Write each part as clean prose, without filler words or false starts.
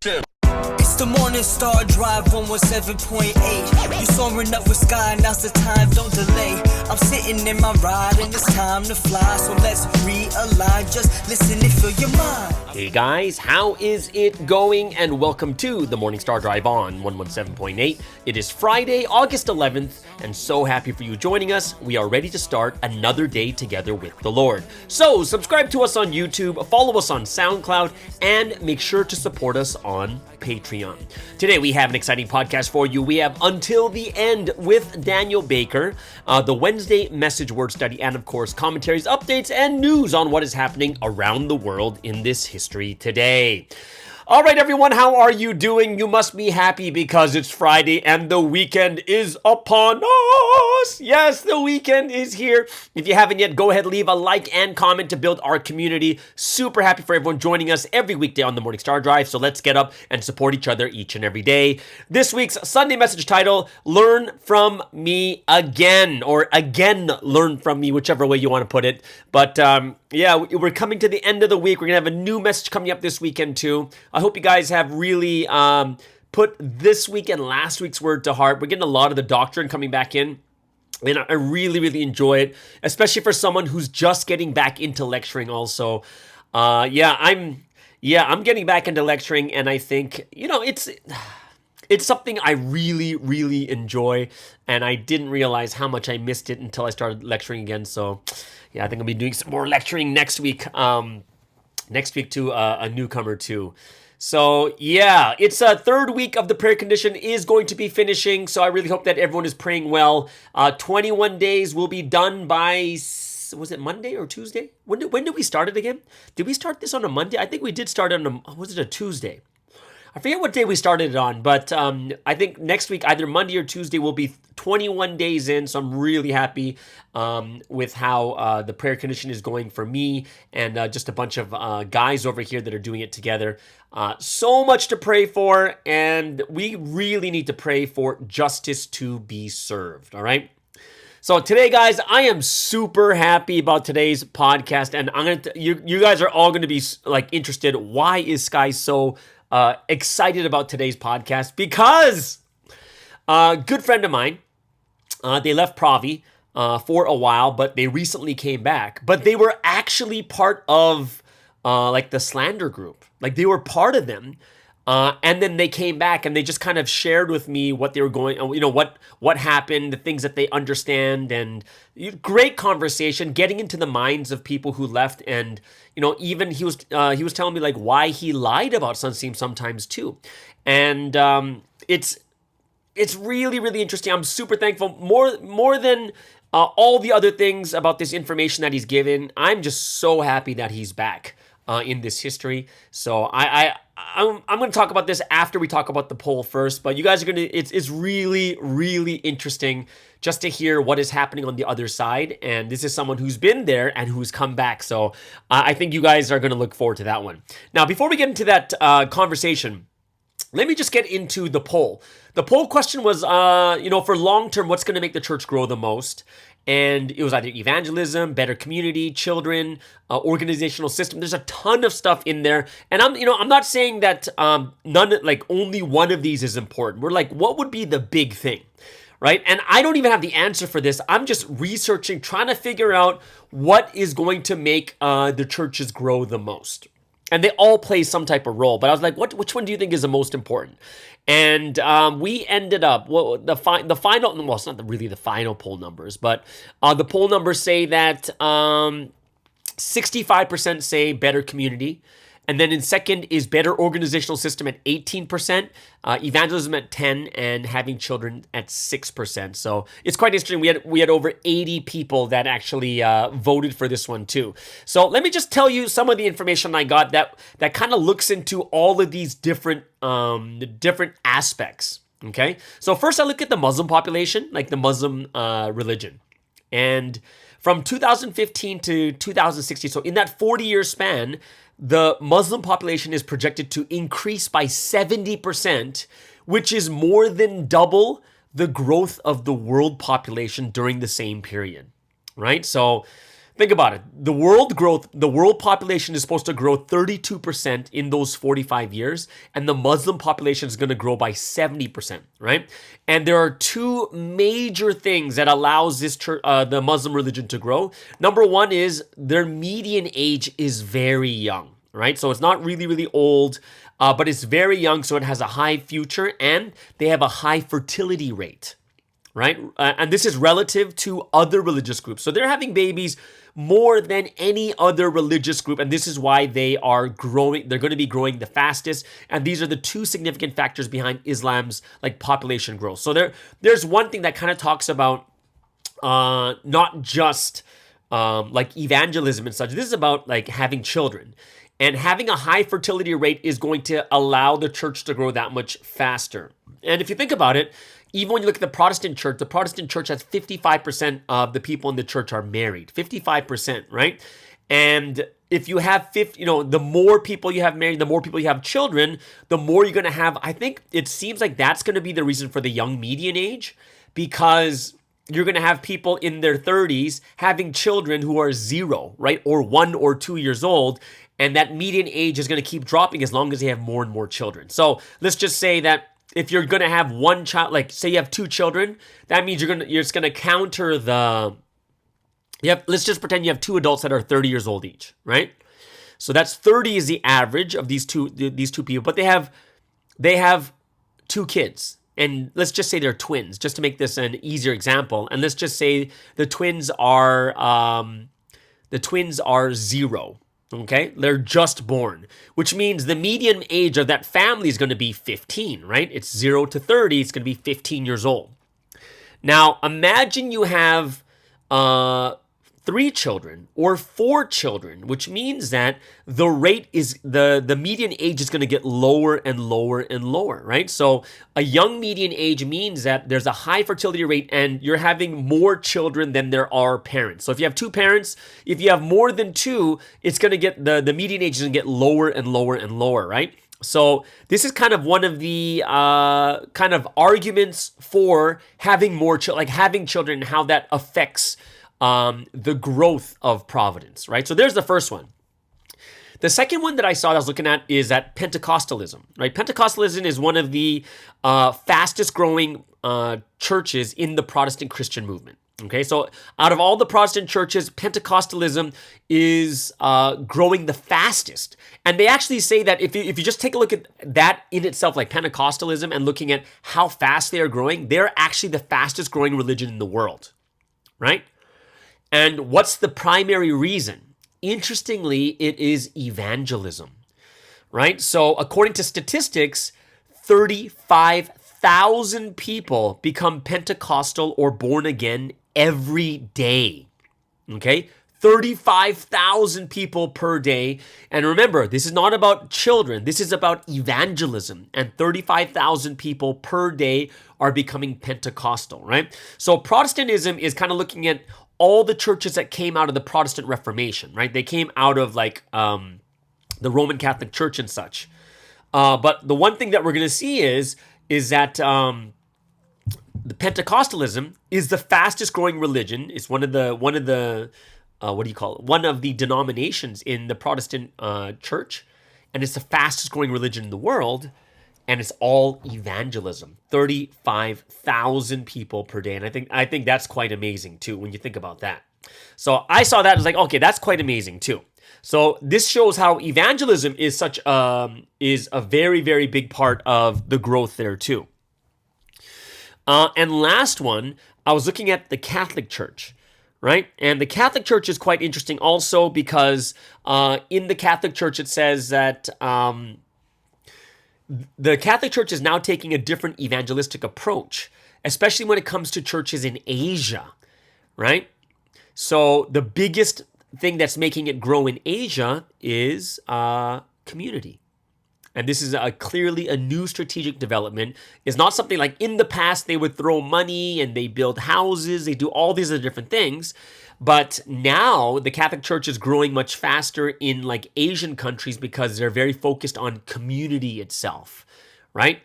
It's the Morning Star Drive 117.8. You soaring up with sky, now's the time, don't delay. I'm sitting in my ride and it's time to fly. So let's realign, just listen and fill your mind. Hey guys, how is it going? And welcome to the Morning Star Drive on 117.8. It is Friday, August 11th, and so happy for you joining us. We are ready to start another day together with the Lord. So subscribe to us on YouTube, follow us on SoundCloud, and make sure to support us on Patreon. Today we have an exciting podcast for you. We have Until the End with Daniel Baker, the Wednesday message word study, and of course commentaries, updates, and news on what is happening around the world in this history today. All right, everyone, how are you doing? You must be happy because it's Friday and the weekend is upon us. Yes, the weekend is here. If you haven't yet, go ahead, leave a like and comment to build our community. Super happy for everyone joining us every weekday on the Morning Star Drive. So let's get up and support each other each and every day. This week's Sunday message title, Learn From Me Again, or Again Learn From Me, whichever way you want to put it. But yeah, we're coming to the end of the week. We're going to have a new message coming up this weekend too. I hope you guys have really put this week and last week's word to heart. We're getting a lot of the doctrine coming back in, and I really, really enjoy it, especially for someone who's just getting back into lecturing also. I'm getting back into lecturing, and I think, it's something I really, really enjoy, and I didn't realize how much I missed it until I started lecturing again. So, yeah, I think I'll be doing some more lecturing next week. Next week to a newcomer too. So yeah, it's a third week of the prayer condition is going to be finishing. So I really hope that everyone is praying well. 21 days will be done by, was it Monday or Tuesday? When did we start it again? Did we start this on a Monday? I think we did start on was it a Tuesday? I forget what day we started it on, but I think next week, either Monday or Tuesday, will be 21 days in. So I'm really happy with how the prayer condition is going for me and just a bunch of guys over here that are doing it together. So much to pray for, and we really need to pray for justice to be served, all right? So today, guys, I am super happy about today's podcast, and you guys are all going to be like interested. Why is Sky so excited about today's podcast? Because a good friend of mine, they left Provi for a while, but they recently came back. But they were actually part of like the Slander group. Like they were part of them. And then they came back and they just kind of shared with me what they were going, what happened, the things that they understand, and great conversation, getting into the minds of people who left. And, even he was telling me like why he lied about Sunseam sometimes too. And it's really, really interesting. I'm super thankful more than all the other things about this information that he's given. I'm just so happy that he's back in this history. So I'm going to talk about this after we talk about the poll first, but you guys are going to, it's really, really interesting just to hear what is happening on the other side. And this is someone who's been there and who's come back. So I think you guys are going to look forward to that one. Now, before we get into that conversation, let me just get into the poll. The poll question was, for long term, what's going to make the church grow the most? And it was either evangelism, better community, children, organizational system. There's a ton of stuff in there. And I'm not saying that only one of these is important. We're like, what would be the big thing, right? And I don't even have the answer for this. I'm just researching, trying to figure out what is going to make the churches grow the most. And they all play some type of role. But I was like, which one do you think is the most important? And we ended up, the final, well, it's not really the final poll numbers, but the poll numbers say that 65% say better community. And then in second is better organizational system at 18%, evangelism at 10%, and having children at 6%. So it's quite interesting. We had over 80 people that actually voted for this one too. So let me just tell you some of the information I got that kind of looks into all of these different aspects. Okay, so first I look at the Muslim population, like the Muslim religion, and from 2015 to 2016. So in that 40-year span, the Muslim population is projected to increase by 70%, which is more than double the growth of the world population during the same period, right? So Think about it. The world population is supposed to grow 32% in those 45 years, and the Muslim population is going to grow by 70%, right? And there are two major things that allows this the Muslim religion to grow. Number one is their median age is very young, right? So it's not really, really old, but it's very young, so it has a high future, and they have a high fertility rate, right? And this is relative to other religious groups. So they're having babies more than any other religious group, and this is why they are growing. They're going to be growing the fastest, and these are the two significant factors behind Islam's like population growth. So there's one thing that kind of talks about not just like evangelism and such. This is about like having children. And having a high fertility rate is going to allow the church to grow that much faster. And if you think about it, even when you look at the Protestant church has 55% of the people in the church are married. 55%, right? And if you have the more people you have married, the more people you have children, the more you're going to have. I think it seems like that's going to be the reason for the young median age, because you're going to have people in their 30s having children who are 0, right? Or 1 or 2 years old. And that median age is going to keep dropping as long as they have more and more children. So let's just say that if you're going to have one child, like say you have 2 children, that means you're just going to counter let's just pretend you have 2 adults that are 30 years old each, right? So that's 30 is the average of these two people, but they have 2 kids. And let's just say they're twins, just to make this an easier example. And let's just say the twins are 0. Okay, they're just born, which means the median age of that family is going to be 15, right? It's 0 to 30, it's going to be 15 years old. Now, imagine you have 3 children or 4 children, which means that the rate is the median age is going to get lower and lower and lower, right? So a young median age means that there's a high fertility rate and you're having more children than there are parents. So if you have 2 parents, if you have more than 2, it's going to get the median age is going to get lower and lower and lower, right? So this is kind of one of the kind of arguments for having more children, like having children, and how that affects the growth of Providence, right? So there's the first one. The second one that I was looking at is that Pentecostalism, right? Pentecostalism is one of the fastest growing churches in the Protestant Christian movement. Okay, so out of all the Protestant churches, Pentecostalism is growing the fastest. And they actually say that if you just take a look at that in itself, like Pentecostalism, and looking at how fast they are growing, they're actually the fastest growing religion in the world, right? And what's the primary reason? Interestingly, it is evangelism, right? So according to statistics, 35,000 people become Pentecostal or born again every day, okay? 35,000 people per day. And remember, this is not about children. This is about evangelism. And 35,000 people per day are becoming Pentecostal, right? So Protestantism is kind of looking at all the churches that came out of the Protestant Reformation, right? They came out of like the Roman Catholic Church and such. But the one thing that we're going to see is that the Pentecostalism is the fastest growing religion. It's one of the denominations in the Protestant church, and it's the fastest growing religion in the world. And it's all evangelism, 35,000 people per day. And I think that's quite amazing too, when you think about that. So I saw that, I was like, okay, that's quite amazing too. So this shows how evangelism is is a very, very big part of the growth there too. And last one, I was looking at the Catholic Church, right? And the Catholic Church is quite interesting also because in the Catholic Church, it says that the Catholic Church is now taking a different evangelistic approach, especially when it comes to churches in Asia, right? So the biggest thing that's making it grow in Asia is community. And this is clearly a new strategic development. It's not something like in the past they would throw money and they build houses, they do all these other different things. But now the Catholic Church is growing much faster in like Asian countries because they're very focused on community itself, right?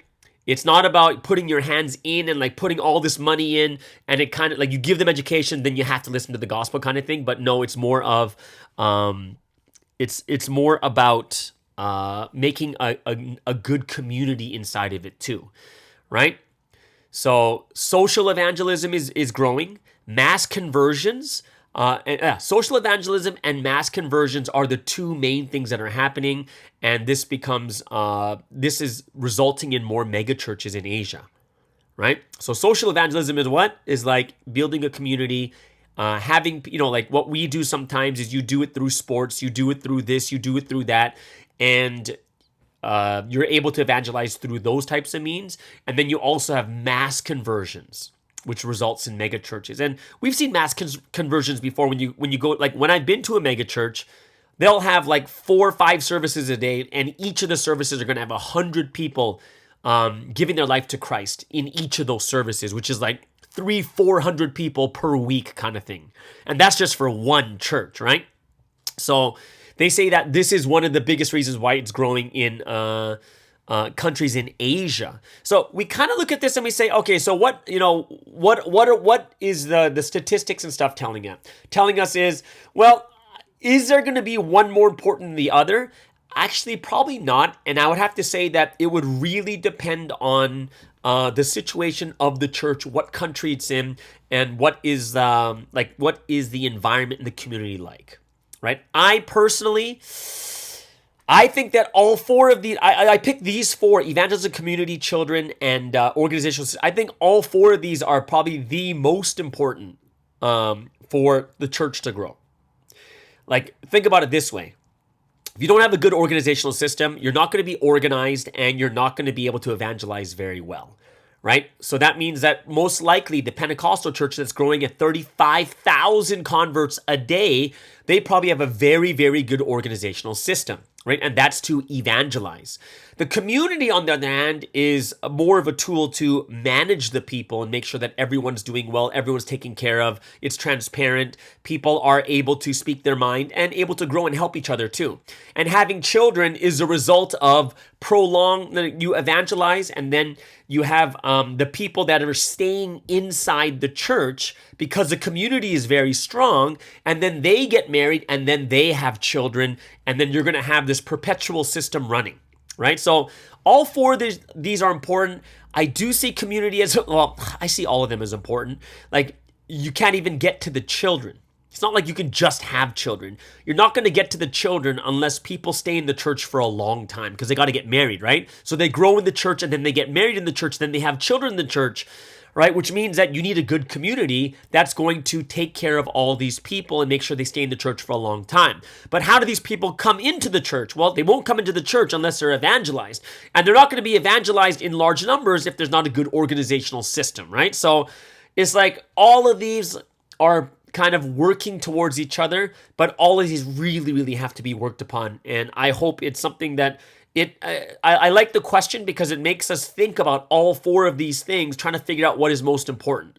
It's not about putting your hands in and like putting all this money in, and it kind of like you give them education, then you have to listen to the gospel kind of thing. But no, it's more of it's more about making a good community inside of it too, right? So social evangelism is growing. Mass conversions, social evangelism and mass conversions are the two main things that are happening, and this is resulting in more mega churches in Asia, right? So social evangelism is what? Is like building a community, having, like what we do sometimes is you do it through sports, you do it through this, you do it through that, and you're able to evangelize through those types of means. And then you also have mass conversions, which results in mega churches. And we've seen mass conversions before when you go, like when I've been to a mega church, they'll have like 4 or 5 services a day, and each of the services are going to have 100 people giving their life to Christ in each of those services, which is like 300-400 people per week kind of thing. And that's just for one church, right? So they say that this is one of the biggest reasons why it's growing in countries in Asia. So we kind of look at this and we say, okay, so what is the statistics and stuff telling us is, well, is there going to be one more important than the other? Actually, probably not. And I would have to say that it would really depend on the situation of the church, what country it's in, and what is the environment in the community like, right? I think that all 4 of these, I picked these 4, evangelism, community, children, and organizational. I think all 4 of these are probably the most important for the church to grow. Like, think about it this way. If you don't have a good organizational system, you're not going to be organized and you're not going to be able to evangelize very well, right? So that means that most likely the Pentecostal church that's growing at 35,000 converts a day, they probably have a very, very good organizational system, right? And that's to evangelize. The community, on the other hand, is more of a tool to manage the people and make sure that everyone's doing well, everyone's taken care of, it's transparent, people are able to speak their mind and able to grow and help each other too. And having children is a result of you evangelize, and then you have the people that are staying inside the church because the community is very strong, and then they get married and then they have children, and then you're going to have this perpetual system running. Right? So all 4 of these are important. I do see community as, well, I see all of them as important. Like, you can't even get to the children. It's not like you can just have children. You're not going to get to the children unless people stay in the church for a long time, because they got to get married, right? So they grow in the church and then they get married in the church, then they have children in the church, right? Which means that you need a good community that's going to take care of all these people and make sure they stay in the church for a long time. But how do these people come into the church? Well, they won't come into the church unless they're evangelized. And they're not going to be evangelized in large numbers if there's not a good organizational system, right? So it's like all of these are kind of working towards each other, but all of these really, really have to be worked upon. And I hope it's something that I like the question, because it makes us think about all 4 of these things, trying to figure out what is most important.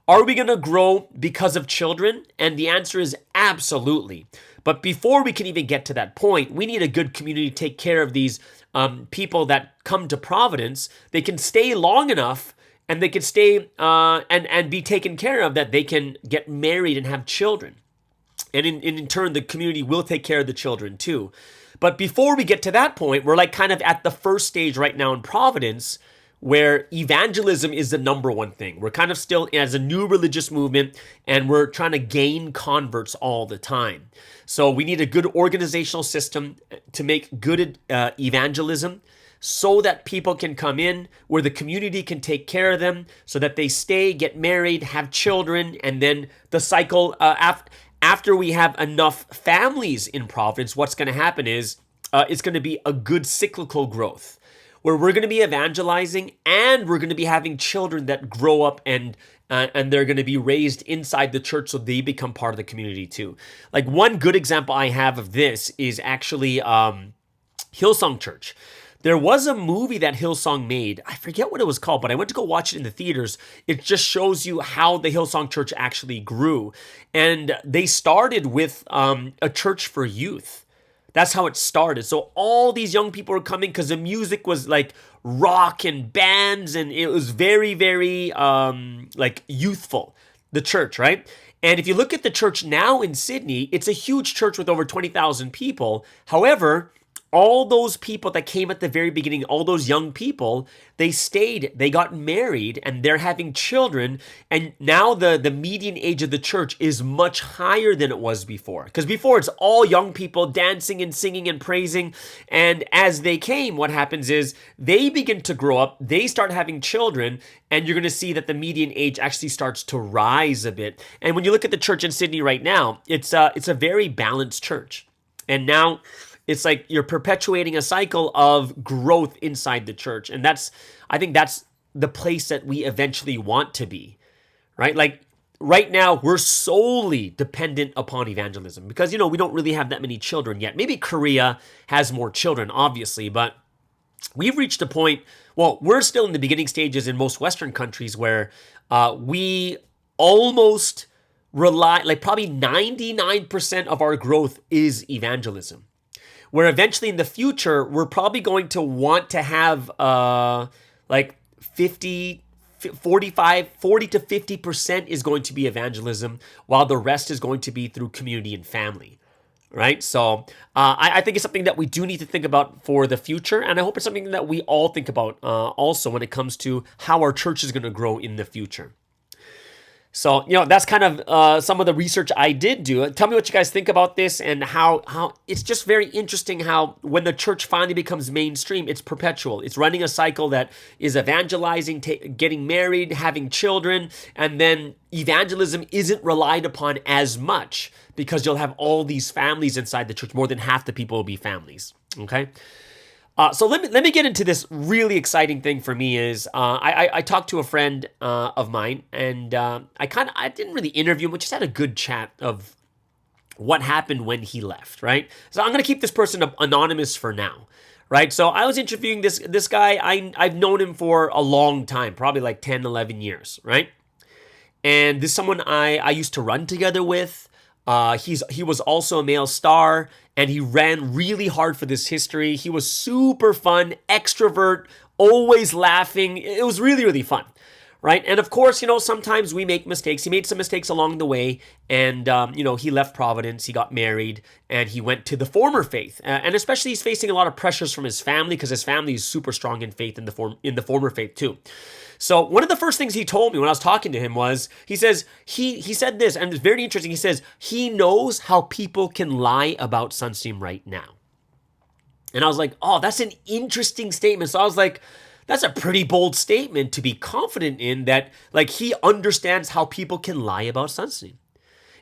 Are we going to grow because of children? And the answer is absolutely. But before we can even get to that point, we need a good community to take care of these people that come to Providence. They can stay long enough, and they can stay and be taken care of, that they can get married and have children. And in turn, the community will take care of the children too. But before we get to that point, we're like kind of at the first stage right now in Providence, where evangelism is the number one thing. We're kind of still as a new religious movement, and we're trying to gain converts all the time. So we need a good organizational system to make good evangelism, so that people can come in, where the community can take care of them, so that they stay, get married, have children, and then the cycle after we have enough families in Providence, what's going to happen is it's going to be a good cyclical growth, where we're going to be evangelizing and we're going to be having children that grow up and they're going to be raised inside the church, so they become part of the community too. Like, one good example I have of this is actually Hillsong Church. There was a movie that Hillsong made. I forget what it was called, but I went to go watch it in the theaters. It just shows you how the Hillsong Church actually grew. And they started with a church for youth. That's how it started. So all these young people were coming because the music was like rock and bands, and it was very, very like youthful, the church, right? And if you look at the church now in Sydney, it's a huge church with over 20,000 people. However, all those people that came at the very beginning, all those young people, they stayed, they got married, and they're having children. And now the median age of the church is much higher than it was before. Because before, it's all young people dancing and singing and praising. And as they came, what happens is they begin to grow up, they start having children, and you're going to see that the median age actually starts to rise a bit. And when you look at the church in Sydney right now, it's a very balanced church. And now it's like you're perpetuating a cycle of growth inside the church. And I think that's the place that we eventually want to be, right? Like right now, we're solely dependent upon evangelism because, we don't really have that many children yet. Maybe Korea has more children, obviously, but we've reached a point, well, we're still in the beginning stages in most Western countries where we almost rely, like probably 99% of our growth is evangelism. Where eventually in the future, we're probably going to want to have like 40 to 50% is going to be evangelism, while the rest is going to be through community and family, right? So I think it's something that we do need to think about for the future, and I hope it's something that we all think about also when it comes to how our church is going to grow in the future. So, that's kind of some of the research I did do. Tell me what you guys think about this and how it's just very interesting how when the church finally becomes mainstream, it's perpetual. It's running a cycle that is evangelizing, getting married, having children, and then evangelism isn't relied upon as much because you'll have all these families inside the church. More than half the people will be families, okay? So let me get into this really exciting thing for me is I talked to a friend of mine, and I didn't really interview him, we just had a good chat of what happened when he left, right? So I'm gonna keep this person anonymous for now, right? So I was interviewing this guy. I've known him for a long time, probably like 10, 11 years, right? And this is someone I used to run together with. He was also a male star, and he ran really hard for this history. He was super fun, extrovert, always laughing. It was really, really fun, right? And of course, sometimes we make mistakes. He made some mistakes along the way, and he left Providence, he got married, and he went to the former faith. And especially he's facing a lot of pressures from his family because his family is super strong in faith in the former faith too. So one of the first things he told me when I was talking to him was, he says, he said this, and it's very interesting. He says, he knows how people can lie about Sunstream right now. And I was like, oh, that's an interesting statement. So I was like, that's a pretty bold statement to be confident in, that like he understands how people can lie about Sunstream.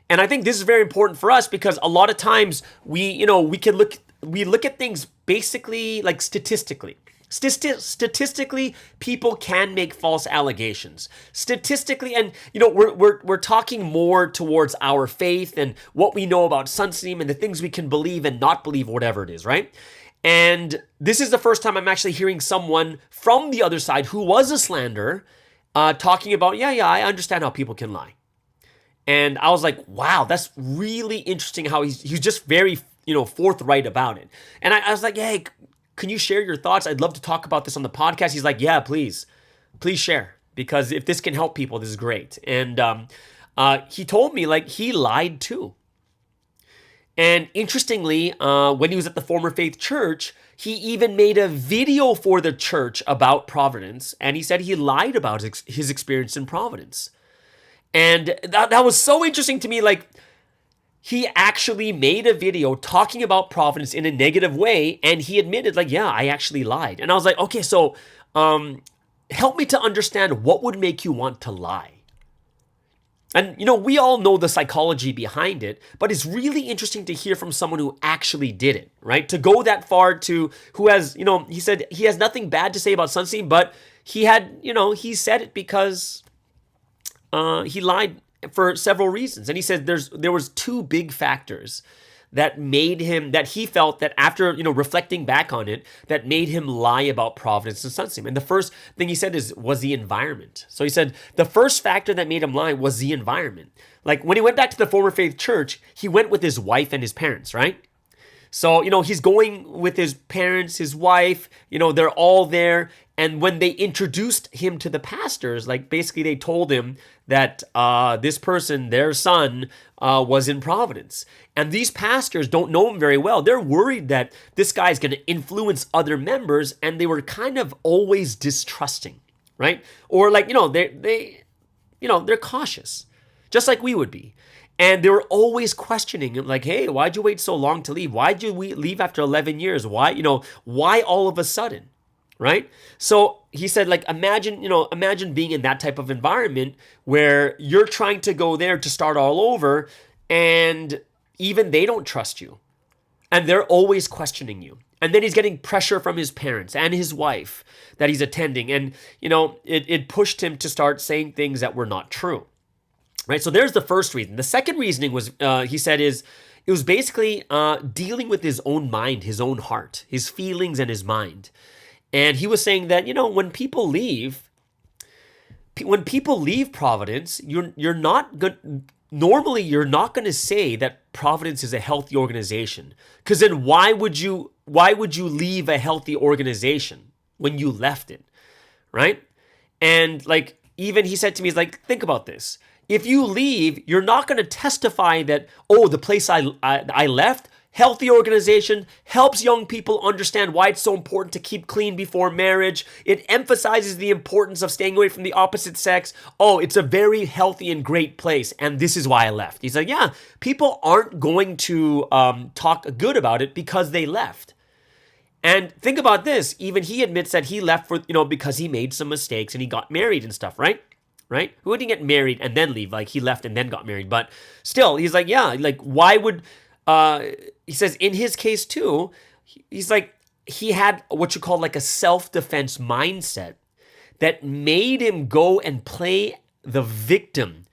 And I think this is very important for us because a lot of times we look at things basically like statistically. Statistically, people can make false allegations. Statistically, and we're talking more towards our faith and what we know about Sunstream and the things we can believe and not believe, whatever it is, right? And this is the first time I'm actually hearing someone from the other side who was a Slander talking about, yeah, I understand how people can lie. And I was like, wow, that's really interesting how he's just very, forthright about it. And I was like, hey, can you share your thoughts? I'd love to talk about this on the podcast. He's like, yeah, please share, because if this can help people, this is great. And he told me like he lied too. And interestingly, when he was at the former faith church, he even made a video for the church about Providence, and he said he lied about his experience in Providence. And that was so interesting to me. Like, he actually made a video talking about Providence in a negative way, and he admitted, like, yeah, I actually lied. And I was like, okay, so help me to understand what would make you want to lie. And, we all know the psychology behind it, but it's really interesting to hear from someone who actually did it, right? To go that far to who has, he said he has nothing bad to say about Sunstream, but he had, he said it because he lied for several reasons. And he said there was two big factors that made him, that he felt that after, reflecting back on it, that made him lie about Providence and Sunstream. And the first thing he said was the environment. So he said the first factor that made him lie was the environment. Like when he went back to the former faith church, he went with his wife and his parents, right? So, he's going with his parents, his wife, they're all there. And when they introduced him to the pastors, like basically they told him that this person, their son, was in Providence. And these pastors don't know him very well. They're worried that this guy's going to influence other members, and they were kind of always distrusting, right? Or like, they're cautious, just like we would be. And they were always questioning him, like, hey, why'd you wait so long to leave? Why'd you leave after 11 years? Why all of a sudden? Right? So he said, like, imagine being in that type of environment where you're trying to go there to start all over, and even they don't trust you. And they're always questioning you. And then he's getting pressure from his parents and his wife that he's attending. And, it pushed him to start saying things that were not true. Right? So there's the first reason. The second reasoning was, he said, it was basically dealing with his own mind, his own heart, his feelings and his mind. And he was saying that, when people leave Providence, you're not good. Normally, you're not going to say that Providence is a healthy organization, because then why would you leave a healthy organization when you left it, right? And like, even he said to me, he's like, think about this. If you leave, you're not going to testify that, oh, the place I left, healthy organization, helps young people understand why it's so important to keep clean before marriage. It emphasizes the importance of staying away from the opposite sex. Oh, it's a very healthy and great place, and this is why I left. He's like, yeah, people aren't going to talk good about it because they left. And think about this. Even he admits that he left for, because he made some mistakes and he got married and stuff, right? Right? Who wouldn't get married and then leave? Like, he left and then got married. But still, he's like, yeah, like, why would, he says in his case too, he's like, he had what you call like a self-defense mindset that made him go and play the victim,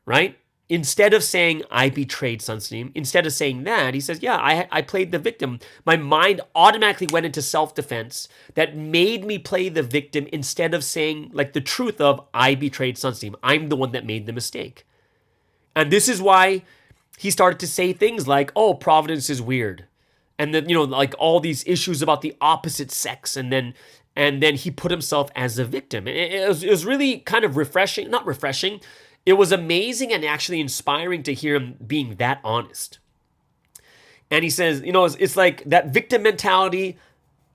right? Instead of saying, I betrayed Sunstein, instead of saying that, he says, yeah, I played the victim. My mind automatically went into self-defense that made me play the victim instead of saying like the truth of, I betrayed Sunstein. I'm the one that made the mistake. And this is why he started to say things like, oh, Providence is weird. And then, like all these issues about the opposite sex. And then he put himself as a victim. It was really kind of refreshing, not refreshing. It was amazing and actually inspiring to hear him being that honest. And he says, it's like that victim mentality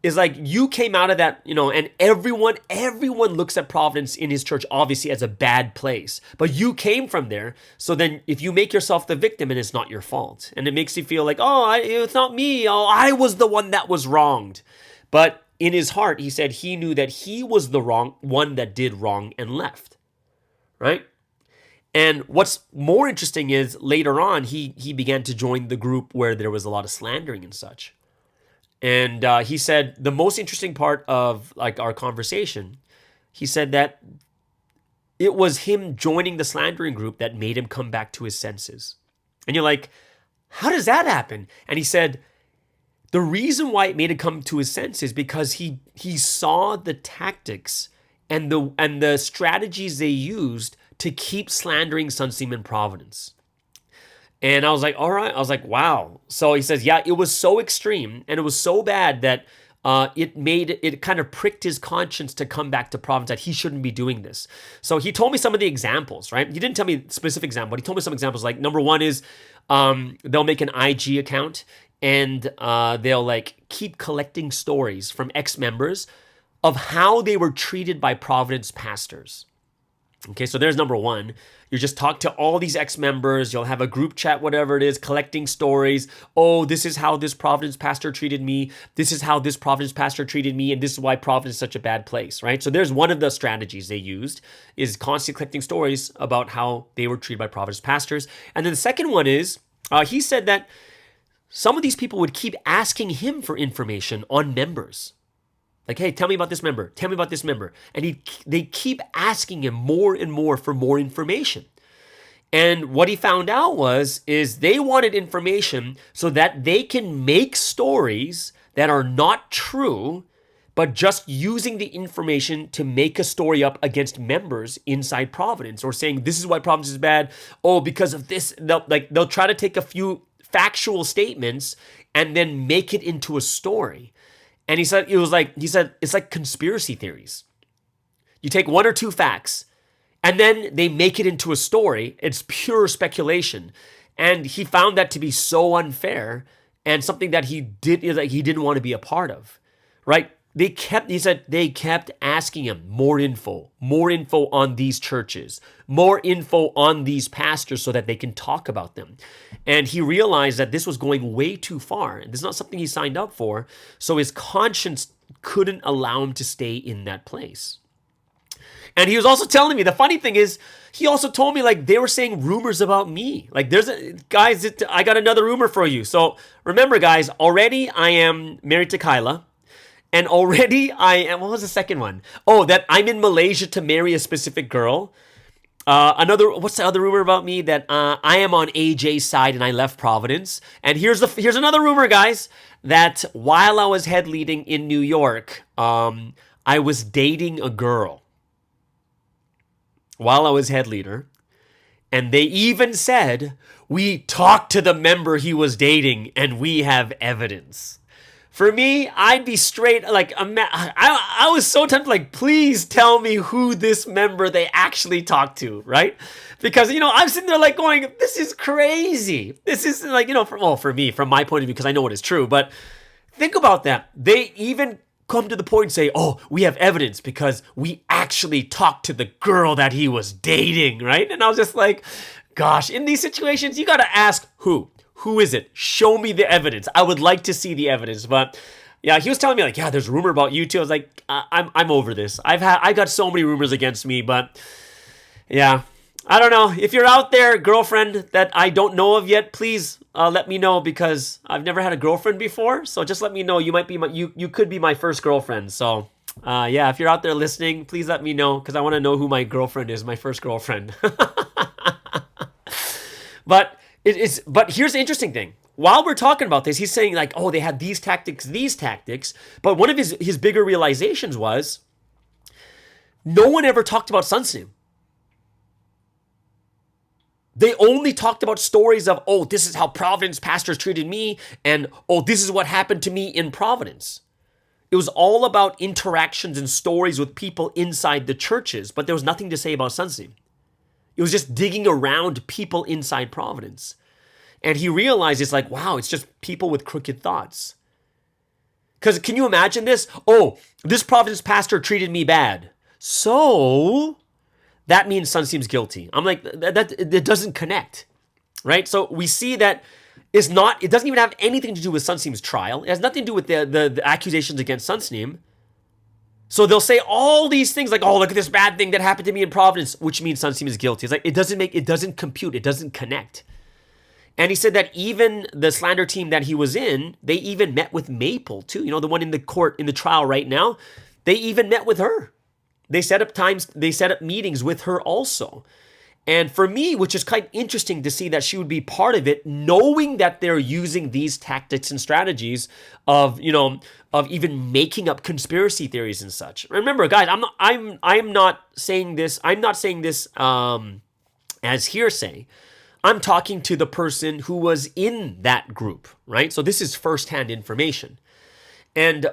is like you came out of that, and everyone looks at Providence in his church obviously as a bad place. But you came from there. So then if you make yourself the victim, and it's not your fault. And it makes you feel like, it's not me. Oh, I was the one that was wronged. But in his heart, he said he knew that he was the wrong one that did wrong and left. Right? And what's more interesting is later on, he began to join the group where there was a lot of slandering and such. And he said the most interesting part of like our conversation, he said that it was him joining the slandering group that made him come back to his senses. And you're like, how does that happen? And he said the reason why it made him come to his senses because he saw the tactics and the strategies they used to keep slandering Sunstein in Providence. And I was like, all right. I was like, wow. So he says, yeah, it was so extreme and it was so bad that it kind of pricked his conscience to come back to Providence that he shouldn't be doing this. So he told me some of the examples, right? He didn't tell me a specific example, but he told me some examples. Like number one is they'll make an IG account and they'll like keep collecting stories from ex-members of how they were treated by Providence pastors. Okay, so there's number one. You just talk to all these ex-members. You'll have a group chat, whatever it is, collecting stories. Oh, this is how this Providence pastor treated me. This is how this Providence pastor treated me. And this is why Providence is such a bad place, right? So there's one of the strategies they used is constantly collecting stories about how they were treated by Providence pastors. And then the second one is he said that some of these people would keep asking him for information on members. Like, hey, tell me about this member. Tell me about this member. And they keep asking him more and more for more information. And what he found out is they wanted information so that they can make stories that are not true, but just using the information to make a story up against members inside Providence or saying, this is why Providence is bad. Oh, because of this. They'll try to take a few factual statements and then make it into a story. And he said it's like conspiracy theories. You take one or two facts and then they make it into a story. It's pure speculation. And he found that to be so unfair and something that he didn't want to be a part of, right? He said they kept asking him more info on these churches, more info on these pastors so that they can talk about them. And he realized that this was going way too far. And this is not something he signed up for. So his conscience couldn't allow him to stay in that place. And he was also telling me, the funny thing is, he also told me, like, they were saying rumors about me. Like, I got another rumor for you. So remember, guys, already I am married to Kyla. And already I am, what was the second one? Oh, that I'm in Malaysia to marry a specific girl. What's the other rumor about me? That I am on AJ's side and I left Providence. And here's another rumor, guys, that while I was head leading in New York, I was dating a girl. While I was head leader. And they even said, we talked to the member he was dating and we have evidence. For me, I'd be straight, like, I was so tempted, like, please tell me who this member they actually talked to, right? Because, I'm sitting there, like, going, this is crazy. This is, like, for me, from my point of view, because I know it is true, but think about that. They even come to the point and say, oh, we have evidence because we actually talked to the girl that he was dating, right? And I was just like, gosh, in these situations, you got to ask who. Who is it? Show me the evidence. I would like to see the evidence. But yeah, he was telling me, like, yeah, there's a rumor about you too. I was like, I'm over this. I got so many rumors against me, but yeah, I don't know. If you're out there, girlfriend that I don't know of yet, please let me know, because I've never had a girlfriend before. So just let me know. You might be you could be my first girlfriend. So yeah, if you're out there listening, please let me know, because I want to know who my girlfriend is, my first girlfriend. But here's the interesting thing. While we're talking about this, he's saying, like, oh, they had these tactics. But one of his bigger realizations was no one ever talked about Sunsim. They only talked about stories of, oh, this is how Providence pastors treated me, and, oh, this is what happened to me in Providence. It was all about interactions and stories with people inside the churches, but there was nothing to say about Sunsim. It was just digging around people inside Providence. And he realized, it's like, wow, it's just people with crooked thoughts. Because can you imagine this? Oh, this Providence pastor treated me bad, so that means Sunsim's guilty. I'm like, that doesn't connect, right? So we see that it doesn't even have anything to do with Sunsim's trial. It has nothing to do with the accusations against Sunsim. So they'll say all these things like, oh, look at this bad thing that happened to me in Providence, which means Sunsim is guilty. It's like, it doesn't compute. It doesn't connect. And he said that even the Slander team that he was in, they even met with Maple too. The one in the court, in the trial right now, they even met with her. They set up meetings with her also. And for me, which is quite interesting to see that she would be part of it, knowing that they're using these tactics and strategies of even making up conspiracy theories and such. Remember, guys, I'm not saying this as hearsay. I'm talking to the person who was in that group, right? So this is firsthand information. And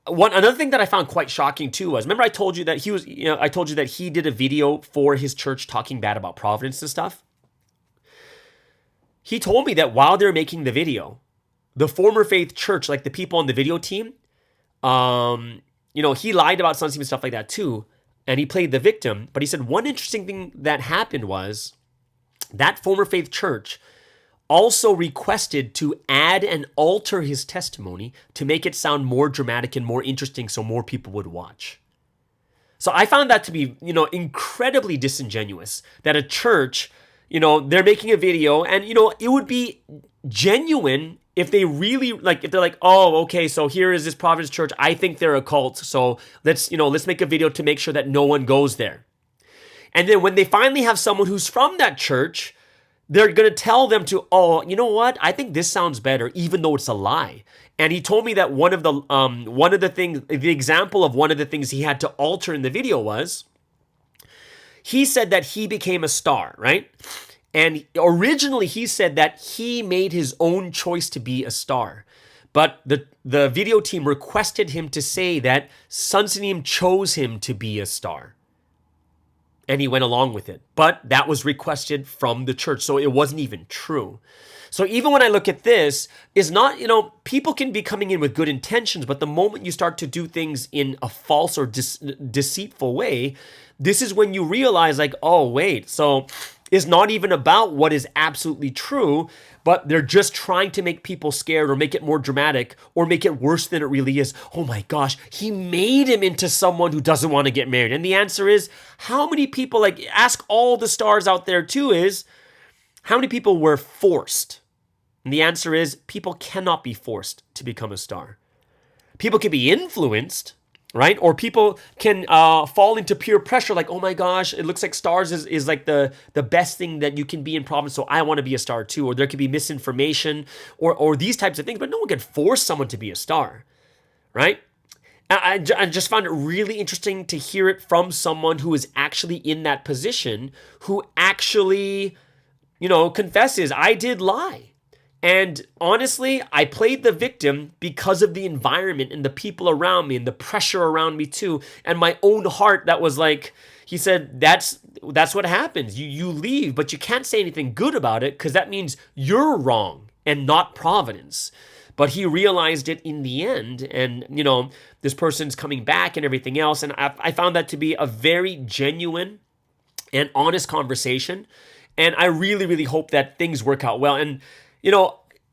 another thing that I found quite shocking too was, remember I told you that he did a video for his church talking bad about Providence and stuff. He told me that while they were making the video, the former faith church, like the people on the video team, he lied about Sunsim and stuff like that too, and he played the victim. But he said one interesting thing that happened was that former faith church also requested to add and alter his testimony to make it sound more dramatic and more interesting so more people would watch. So I found that to be, incredibly disingenuous, that a church, they're making a video and, it would be genuine if they really, if they're like, oh, okay, so here is this Providence church. I think they're a cult. So let's make a video to make sure that no one goes there. And then when they finally have someone who's from that church, they're going to tell them to, oh, you know what? I think this sounds better, even though it's a lie. And he told me that the example of one of the things he had to alter in the video was, he said that he became a star, right? And originally he said that he made his own choice to be a star. But the video team requested him to say that Sunseem chose him to be a star. And he went along with it. But that was requested from the church, so it wasn't even true. So even when I look at this, it's not, people can be coming in with good intentions, but the moment you start to do things in a false or deceitful way, this is when you realize like, oh, wait, so it's not even about what is absolutely true, but they're just trying to make people scared or make it more dramatic or make it worse than it really is. Oh my gosh, he made him into someone who doesn't want to get married. And the answer is, how many people, like ask all the stars out there too, is how many people were forced? And the answer is, people cannot be forced to become a star. People can be influenced, right? Or people can fall into peer pressure like, oh my gosh, it looks like stars is like the best thing that you can be in Providence, so I want to be a star too. Or there could be misinformation or these types of things, but no one can force someone to be a star, right? I just found it really interesting to hear it from someone who is actually in that position, who actually, confesses, I did lie. And honestly, I played the victim because of the environment and the people around me and the pressure around me too. And my own heart that was like, he said, that's what happens. You leave, but you can't say anything good about it because that means you're wrong and not Providence. But he realized it in the end. And, this person's coming back and everything else. And I found that to be a very genuine and honest conversation. And I really, really hope that things work out well. And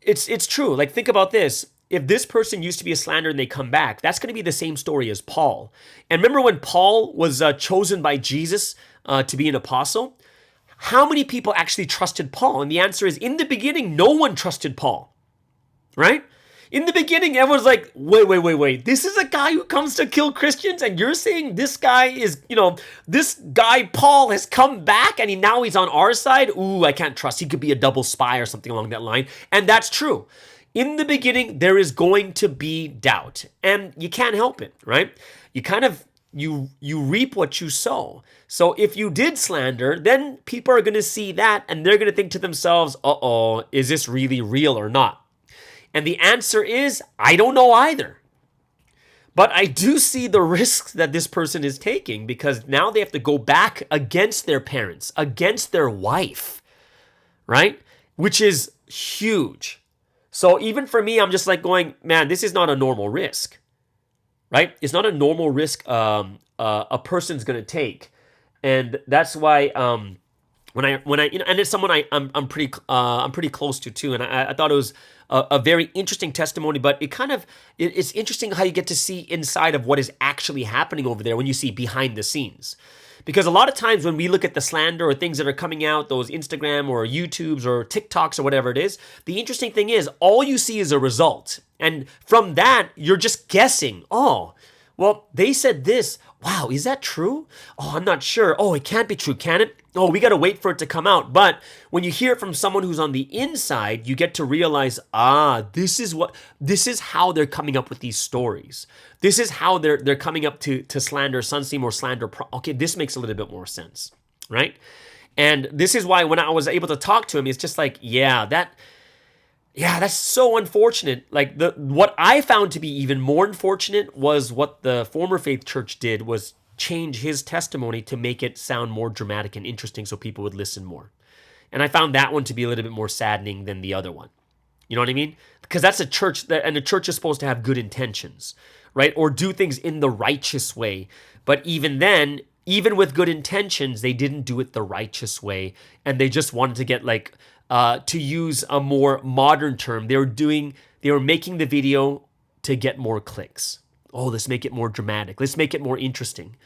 it's true. Like, think about this. If this person used to be a slander and they come back, that's going to be the same story as Paul. And remember when Paul was chosen by Jesus to be an apostle? How many people actually trusted Paul? And the answer is, in the beginning, no one trusted Paul, right? In the beginning, everyone's like, wait. This is a guy who comes to kill Christians, and you're saying this guy is, this guy Paul has come back and now he's on our side? Ooh, I can't trust. He could be a double spy or something along that line. And that's true. In the beginning, there is going to be doubt, and you can't help it, right? You reap what you sow. So if you did slander, then people are going to see that, and they're going to think to themselves, uh-oh, is this really real or not? And the answer is, I don't know either. But I do see the risks that this person is taking, because now they have to go back against their parents, against their wife, right? Which is huge. So even for me, I'm just like going, man, this is not a normal risk, right? It's not a normal risk a person's going to take. And that's why when I and it's someone I'm pretty close to too, and I thought it was a very interesting testimony. But it's interesting how you get to see inside of what is actually happening over there when you see behind the scenes. Because a lot of times when we look at the slander or things that are coming out, those Instagram or YouTubes or TikToks or whatever it is, the interesting thing is all you see is a result, and from that you're just guessing. Oh, well, they said this. Wow, is that true? Oh, I'm not sure. Oh, it can't be true, can it? Oh, we got to wait for it to come out. But when you hear it from someone who's on the inside, you get to realize, this is how they're coming up with these stories. This is how they're coming up to slander Sunseem or slander. Okay, this makes a little bit more sense, right? And this is why when I was able to talk to him, it's just like, that's so unfortunate. Like what I found to be even more unfortunate was what the former faith church did was change his testimony to make it sound more dramatic and interesting so people would listen more. And I found that one to be a little bit more saddening than the other one. You know what I mean? Because that's a church, and a church is supposed to have good intentions, right? Or do things in the righteous way. But even then, even with good intentions, they didn't do it the righteous way. And they just wanted to get to use a more modern term, they were making the video to get more clicks. Oh, let's make it more dramatic. Let's make it more interesting.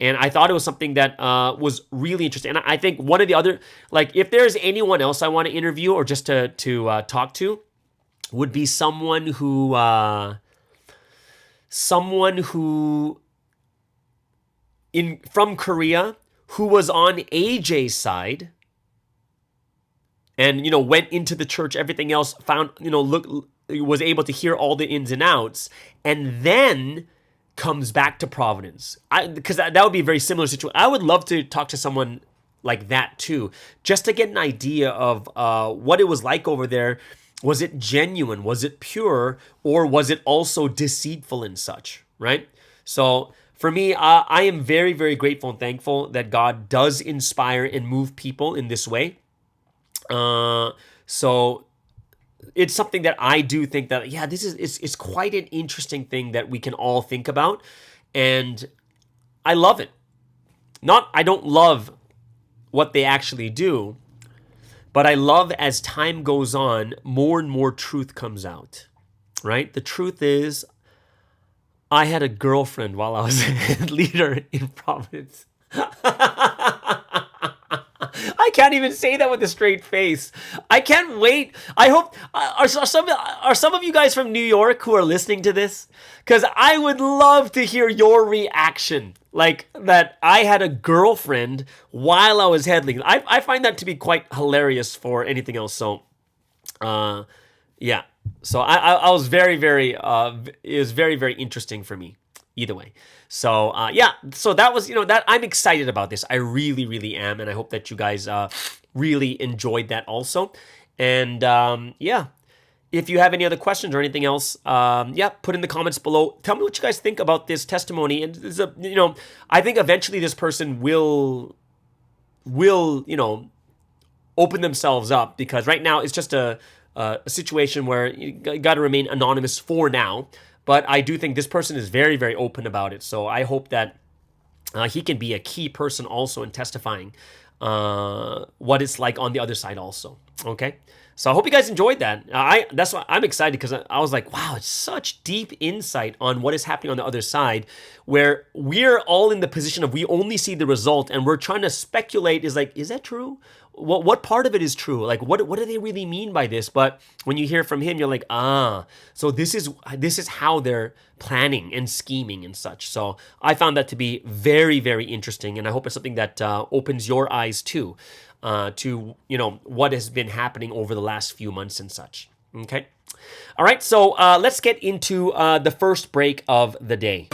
And I thought it was something that was really interesting. And I think one of the other, if there's anyone else I want to interview or just to talk to, would be someone who from Korea who was on AJ's side, and, went into the church, everything else, found, was able to hear all the ins and outs, and then comes back to Providence. Because that would be a very similar situation. I would love to talk to someone like that too, just to get an idea of what it was like over there. Was it genuine? Was it pure? Or was it also deceitful and such, right? So for me, I am very, very grateful and thankful that God does inspire and move people in this way. So it's something that I do think that, yeah, it's quite an interesting thing that we can all think about. And I love it. I don't love what they actually do, but I love as time goes on, more and more truth comes out, right? The truth is, I had a girlfriend while I was a leader in Providence. I can't even say that with a straight face. I can't wait. I hope, are some of you guys from New York who are listening to this? Because I would love to hear your reaction. Like that I had a girlfriend while I was head leader. I find that to be quite hilarious for anything else. So, yeah. So I was very, very, it was very, very interesting for me either way. So, yeah, so that was, that I'm excited about this. I really, really am. And I hope that you guys, really enjoyed that also. And, yeah, if you have any other questions or anything else, yeah, put in the comments below. Tell me what you guys think about this testimony. And, I think eventually this person will, open themselves up, because right now it's just a situation where you got to remain anonymous for now. But I do think this person is very, very open about it. So I hope that he can be a key person also in testifying what it's like on the other side also. Okay? So I hope you guys enjoyed that. That's why I'm excited, because I was like, wow, it's such deep insight on what is happening on the other side, where we're all in the position of we only see the result and we're trying to speculate, is that true? What part of it is true? Like, what do they really mean by this? But when you hear from him, you're like, so this is how they're planning and scheming and such. So I found that to be very, very interesting, and I hope it's something that opens your eyes too, to what has been happening over the last few months and such. Okay, all right. So let's get into the first break of the day.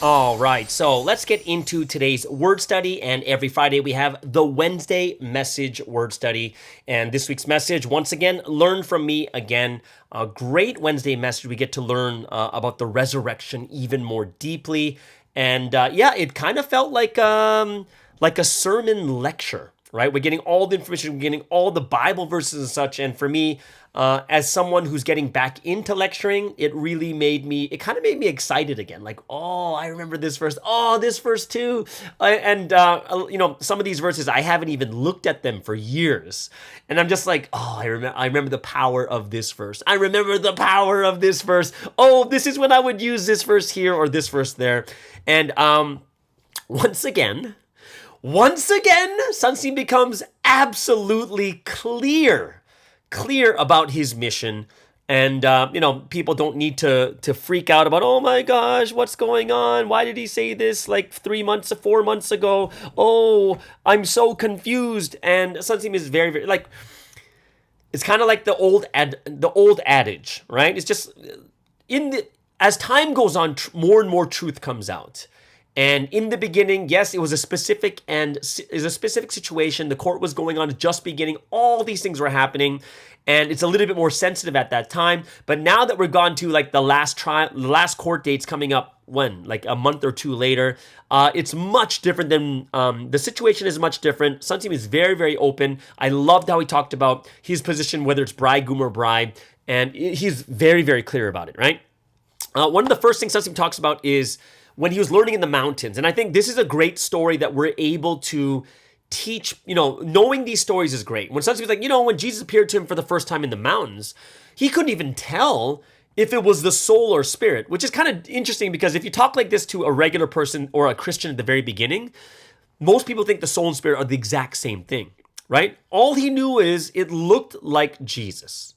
All right, so let's get into today's word study. And every Friday we have the Wednesday message word study. And this week's message, once again, learn from me again. A great Wednesday message. We get to learn about the resurrection even more deeply. And it kind of felt like a sermon lecture, right? We're getting all the information, we're getting all the Bible verses and such. And for me, as someone who's getting back into lecturing, it kind of made me excited again. Like, oh, I remember this verse. Oh, this verse too. Some of these verses, I haven't even looked at them for years. And I'm just like, oh, I remember the power of this verse. I remember the power of this verse. Oh, this is when I would use this verse here or this verse there. And once again, Sunstein becomes absolutely clear about his mission. And, people don't need to freak out about, oh my gosh, what's going on? Why did he say this like 4 months ago? Oh, I'm so confused. And Sunstein is very, very, like, it's kind of like the old adage, right? It's just, as time goes on, more and more truth comes out. And in the beginning, yes, it was a specific situation. The court was going on, just beginning. All these things were happening, and it's a little bit more sensitive at that time. But now that we're gone to like the last court date's coming up, like a month or two later, it's much different than the situation is much different. Sunstein is very, very open. I loved how he talked about his position, whether it's bridegroom or bride, and he's very, very clear about it. Right. One of the first things Sunstein talks about is when he was learning in the mountains. And I think this is a great story that we're able to teach, knowing these stories is great. When Sunstein was like, when Jesus appeared to him for the first time in the mountains, he couldn't even tell if it was the soul or spirit, which is kind of interesting because if you talk like this to a regular person or a Christian at the very beginning, most people think the soul and spirit are the exact same thing, right? All he knew is it looked like Jesus,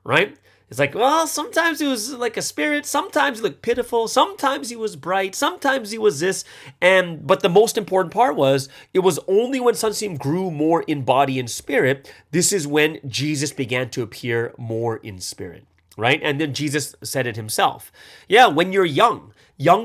right? It's like, well, sometimes he was like a spirit, sometimes he looked pitiful, sometimes he was bright, sometimes he was this. But the most important part was, it was only when Sunstein grew more in body and spirit, this is when Jesus began to appear more in spirit, right? And then Jesus said it himself. Yeah, when you're young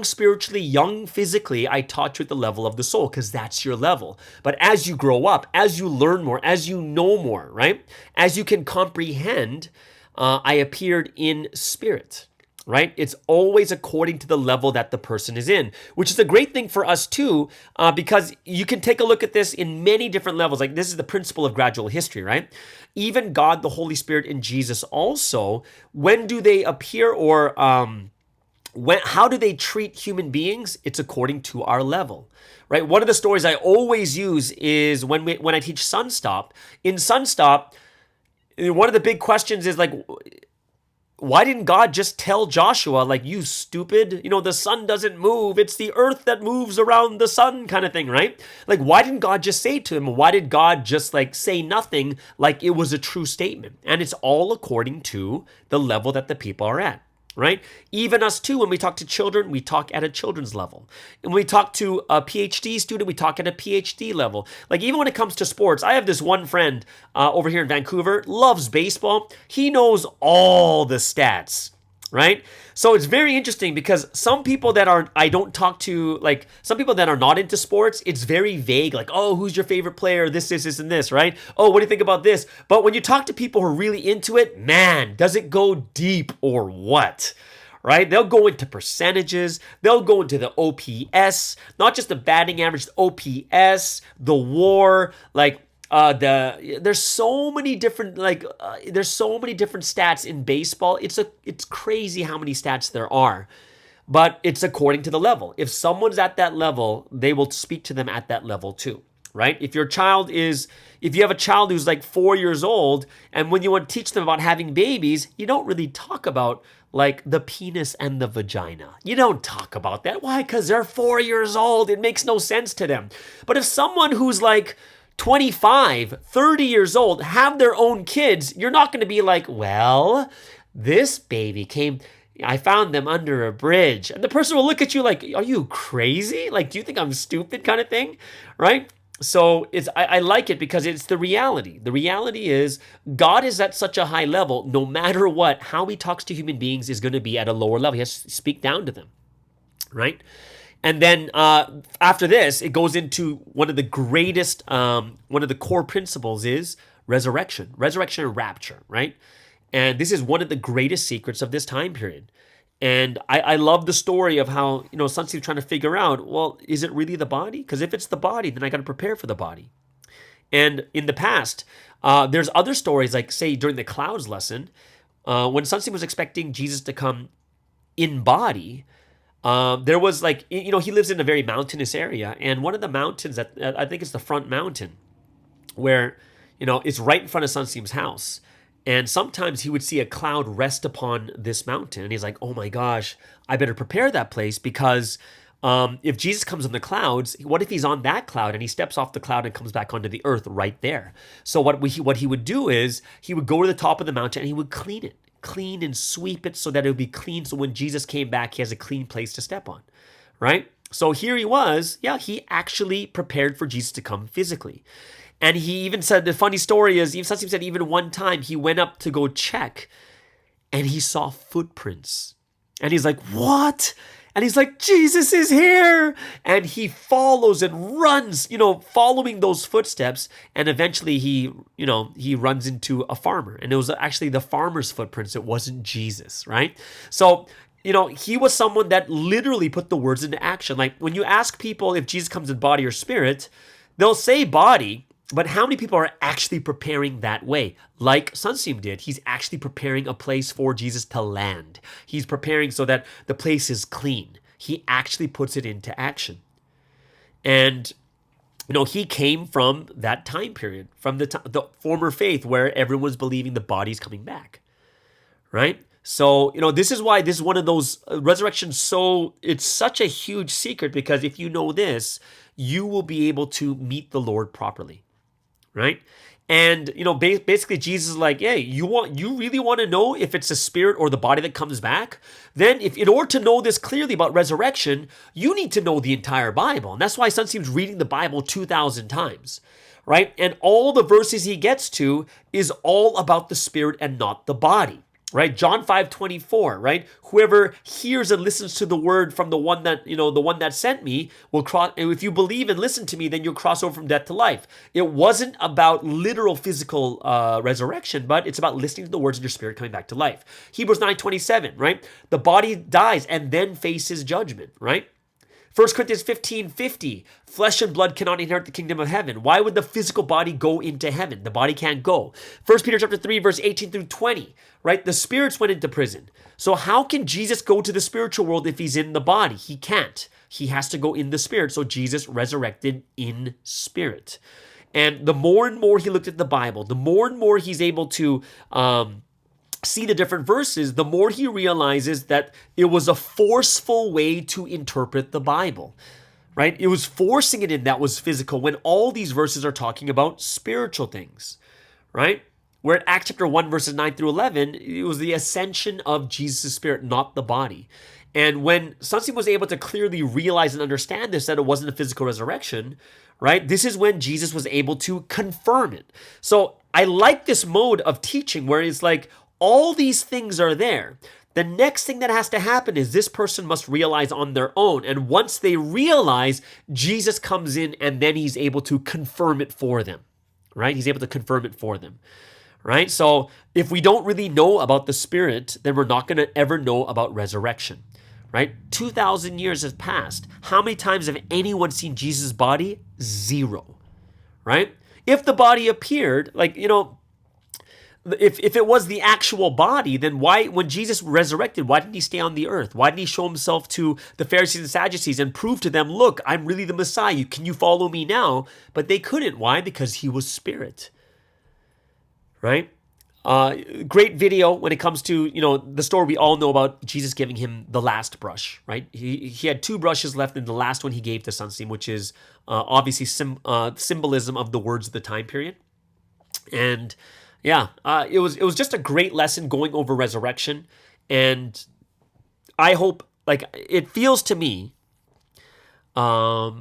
spiritually, young physically, I taught you at the level of the soul, because that's your level. But as you grow up, as you learn more, as you know more, right? As you can comprehend, I appeared in spirit, right? It's always according to the level that the person is in, which is a great thing for us too, because you can take a look at this in many different levels. Like, this is the principle of gradual history, right? Even God, the Holy Spirit, and Jesus also, when do they appear, or how do they treat human beings? It's according to our level, right? One of the stories I always use is when I teach Sunstop. In Sunstop, one of the big questions is like, why didn't God just tell Joshua, like, you stupid, the sun doesn't move, it's the earth that moves around the sun, kind of thing, right? Like, why didn't God just say to him? Why did God just like say nothing like it was a true statement? And it's all according to the level that the people are at, right? Even us too, when we talk to children, we talk at a children's level. And when we talk to a PhD student, we talk at a PhD level. Like, even when it comes to sports, I have this one friend over here in Vancouver, loves baseball. He knows all the stats, right? So it's very interesting because some people that I don't talk to, like some people that are not into sports, it's very vague. Like, oh, who's your favorite player? This, and this, right? Oh, what do you think about this? But when you talk to people who are really into it, man, does it go deep or what? Right? They'll go into percentages. They'll go into the OPS, not just the batting average, the OPS, the WAR, like, there's so many different stats in baseball. It's crazy how many stats there are, but it's according to the level. If someone's at that level, they will speak to them at that level too, right? If you have a child who's like 4 years old, and when you want to teach them about having babies, you don't really talk about like the penis and the vagina. You don't talk about that. Why? Because they're 4 years old. It makes no sense to them. But if someone who's like 25, 30 years old, have their own kids, you're not going to be like, well, this baby I found them under a bridge. And the person will look at you like, are you crazy? Like, do you think I'm stupid, kind of thing, right? So I like it because it's the reality. The reality is God is at such a high level, no matter what, how he talks to human beings is going to be at a lower level. He has to speak down to them, right? And then after this, it goes into one of the greatest, one of the core principles is resurrection and rapture, right? And this is one of the greatest secrets of this time period. And I love the story of how, Sunsee's trying to figure out, well, is it really the body? Because if it's the body, then I got to prepare for the body. And in the past, there's other stories, like say during the clouds lesson, when Sunsea was expecting Jesus to come in body, there was like, he lives in a very mountainous area. And one of the mountains, that I think it's the front mountain, where, it's right in front of Sunseem's house. And sometimes he would see a cloud rest upon this mountain. And he's like, oh my gosh, I better prepare that place because if Jesus comes in the clouds, what if he's on that cloud and he steps off the cloud and comes back onto the earth right there? So what he would do is he would go to the top of the mountain and he would clean and sweep it so that it would be clean. So when Jesus came back, he has a clean place to step on, right? So here he was. Yeah, he actually prepared for Jesus to come physically. And he even said, the funny story is, Sunseem said even one time he went up to go check and he saw footprints. And he's like, what? And he's like, Jesus is here. And he follows and runs, following those footsteps. And eventually he runs into a farmer. And it was actually the farmer's footprints. It wasn't Jesus, right? So, he was someone that literally put the words into action. Like when you ask people if Jesus comes in body or spirit, they'll say body. But how many people are actually preparing that way? Like Sunseem did. He's actually preparing a place for Jesus to land. He's preparing so that the place is clean. He actually puts it into action. And, he came from that time period, from the former faith where everyone was believing the body's coming back, right? So, this is why this is one of those resurrections. So it's such a huge secret because if you know this, you will be able to meet the Lord properly. Right? And, basically Jesus is like, hey, you really want to know if it's the spirit or the body that comes back? Then in order to know this clearly about resurrection, you need to know the entire Bible. And that's why Sunseem's reading the Bible 2,000 times, right? And all the verses he gets to is all about the spirit and not the body. Right? John 5:24, right? Whoever hears and listens to the word from the one that sent me will cross. If you believe and listen to me, then you'll cross over from death to life. It wasn't about literal physical resurrection, but it's about listening to the words of your spirit coming back to life. Hebrews 9:27, right? The body dies and then faces judgment, right? 1 Corinthians 15:50, flesh and blood cannot inherit the kingdom of heaven. Why would the physical body go into heaven? The body can't go. 1 Peter chapter 3, verse 18 through 20, right? The spirits went into prison. So how can Jesus go to the spiritual world if he's in the body? He can't. He has to go in the spirit. So Jesus resurrected in spirit. And the more and more he looked at the Bible, the more and more he's able to see the different verses, the more he realizes that it was a forceful way to interpret the Bible, right? It was forcing it in that was physical when all these verses are talking about spiritual things, right? Where at Acts chapter 1, verses 9 through 11, it was the ascension of Jesus' spirit, not the body. And when Sunseem was able to clearly realize and understand this, that it wasn't a physical resurrection, right? This is when Jesus was able to confirm it. So I like this mode of teaching where it's like, all these things are there. The next thing that has to happen is this person must realize on their own. And once they realize, Jesus comes in and then he's able to confirm it for them, right? He's able to confirm it for them, right? So if we don't really know about the spirit, then we're not going to ever know about resurrection, right? 2,000 years has passed. How many times have anyone seen Jesus' body? 0, right? If the body appeared, if it was the actual body, then why, when Jesus resurrected, why didn't he stay on the earth? Why didn't he show himself to the Pharisees and Sadducees and prove to them, look, I'm really the Messiah. Can you follow me now? But they couldn't. Why? Because he was spirit, right? Great video when it comes to, the story we all know about Jesus giving him the last brush, right? He had 2 brushes left and the last one he gave to Sunseem, which is obviously symbolism of the words of the time period. And yeah, it was just a great lesson going over resurrection, and I hope, it feels to me like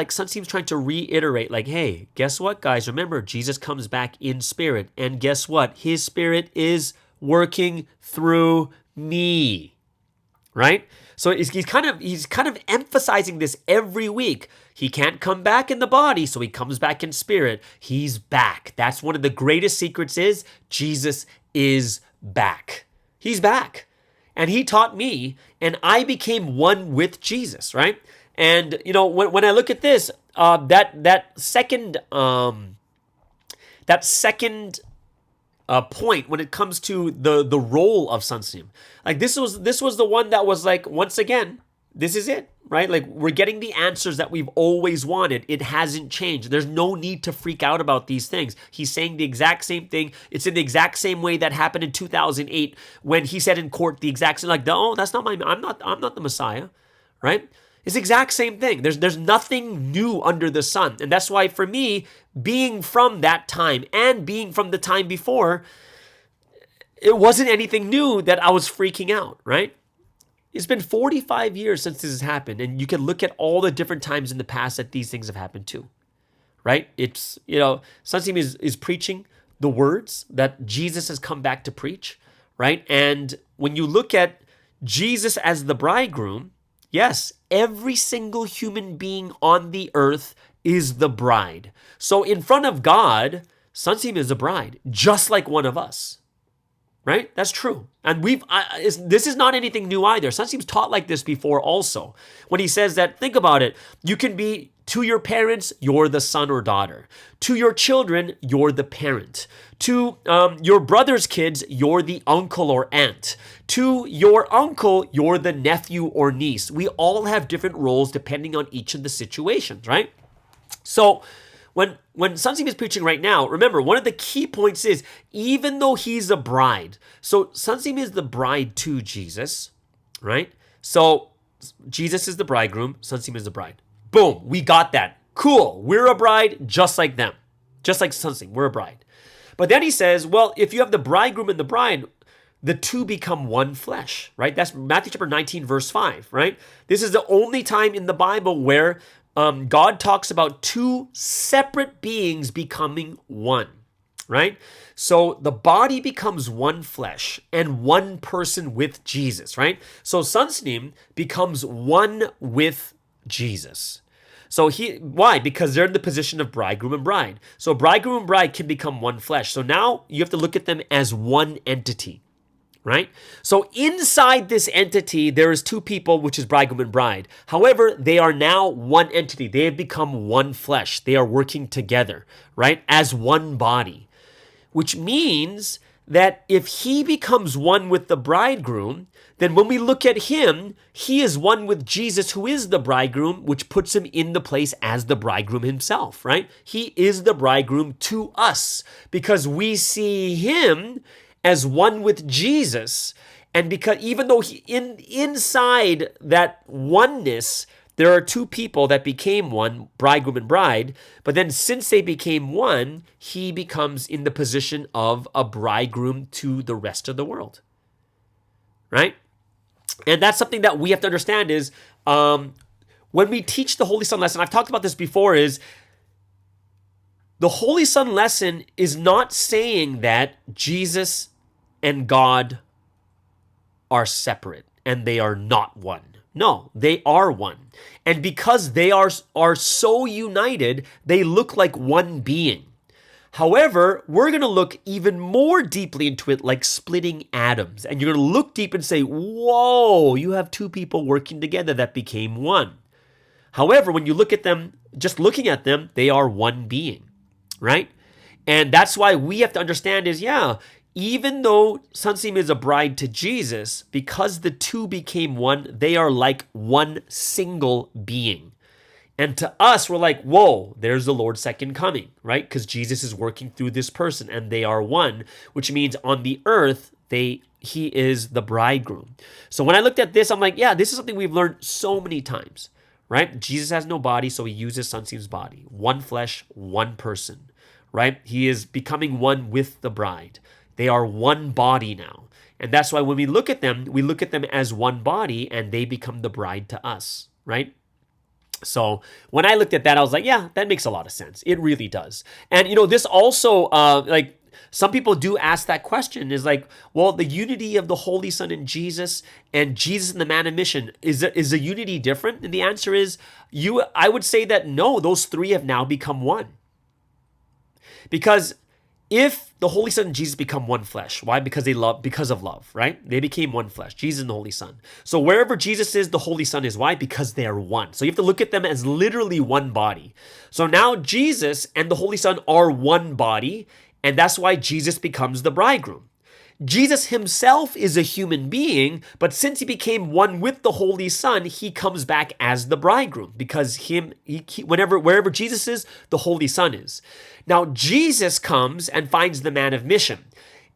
Sunseem's trying to reiterate, hey, guess what, guys? Remember, Jesus comes back in spirit, and guess what? His spirit is working through me, right? So he's kind of emphasizing this every week. He can't come back in the body, so he comes back in spirit. He's back. That's one of the greatest secrets is Jesus is back. He's back. And he taught me, and I became one with Jesus, right? And, when I look at this, that second point when it comes to the role of Sunsim, like this was the one that was like, once again, this is it, right? Like we're getting the answers that we've always wanted. It hasn't changed. There's no need to freak out about these things. He's saying the exact same thing. It's in the exact same way that happened in 2008 when he said in court the exact same, like, no, that's not I'm not the Messiah, right? It's the exact same thing. There's nothing new under the sun. And that's why for me, being from that time and being from the time before, it wasn't anything new that I was freaking out, right? It's been 45 years since this has happened, and you can look at all the different times in the past that these things have happened too, right? It's, Sunsim is preaching the words that Jesus has come back to preach, right? And when you look at Jesus as the bridegroom, yes, every single human being on the earth is the bride. So in front of God, Sunsim is a bride, just like one of us. Right? That's true. And this is not anything new either. Sunsim's taught like this before also. When he says that, think about it. You can be, to your parents, you're the son or daughter. To your children, you're the parent. To your brother's kids, you're the uncle or aunt. To your uncle, you're the nephew or niece. We all have different roles depending on each of the situations, right? So when Sunsim is preaching right now, remember, one of the key points is, even though he's a bride, so Sunsim is the bride to Jesus, right? So Jesus is the bridegroom, Sunsim is the bride. Boom, we got that. Cool, we're a bride just like them. Just like Sunsim, we're a bride. But then he says, well, if you have the bridegroom and the bride, the two become one flesh, right? That's Matthew chapter 19, verse 5, right? This is the only time in the Bible where God talks about two separate beings becoming one, right? So the body becomes one flesh and one person with Jesus, right? So Sunsim becomes one with Jesus. So why? Because they're in the position of bridegroom and bride. So bridegroom and bride can become one flesh. So now you have to look at them as one entity. Right? So inside this entity, there is two people, which is bridegroom and bride. However, they are now one entity. They have become one flesh. They are working together, right? As one body, which means that if he becomes one with the bridegroom, then when we look at him, he is one with Jesus, who is the bridegroom, which puts him in the place as the bridegroom himself, right? He is the bridegroom to us because we see him as one with Jesus. And because even though inside that oneness, there are two people that became one, bridegroom and bride, but then since they became one, he becomes in the position of a bridegroom to the rest of the world, right? And that's something that we have to understand is when we teach the Holy Son lesson, I've talked about this before, is the Holy Son lesson is not saying that Jesus and God are separate and they are not one. No, they are one. And because they are so united, they look like one being. However, we're going to look even more deeply into it like splitting atoms. And you're going to look deep and say, whoa, you have two people working together that became one. However, when you look at them, just looking at them, they are one being. Right? And that's why we have to understand is, even though Sunsim is a bride to Jesus, because the two became one, they are like one single being. And to us, we're like, whoa, there's the Lord's second coming, right? Because Jesus is working through this person and they are one, which means on the earth, he is the bridegroom. So when I looked at this, I'm like, this is something we've learned so many times, right? Jesus has no body, so he uses Sunsim's body. One flesh, one person, right? He is becoming one with the bride. They are one body now. And that's why when we look at them as one body and they become the bride to us, right? So when I looked at that, I was like, that makes a lot of sense. It really does. And, this also, some people do ask that question, is like, well, the unity of the Holy Son and Jesus and the man of mission, is the unity different? And the answer is, I would say that no, those three have now become one. Because if the Holy Son and Jesus become one flesh, why? Because of love, right? They became one flesh, Jesus and the Holy Son. So wherever Jesus is, the Holy Son is. Why? Because they are one. So you have to look at them as literally one body. So now Jesus and the Holy Son are one body, and that's why Jesus becomes the bridegroom. Jesus himself is a human being, but since he became one with the Holy Son, he comes back as the bridegroom, because wherever Jesus is, the Holy Son is. Now, Jesus comes and finds the man of mission.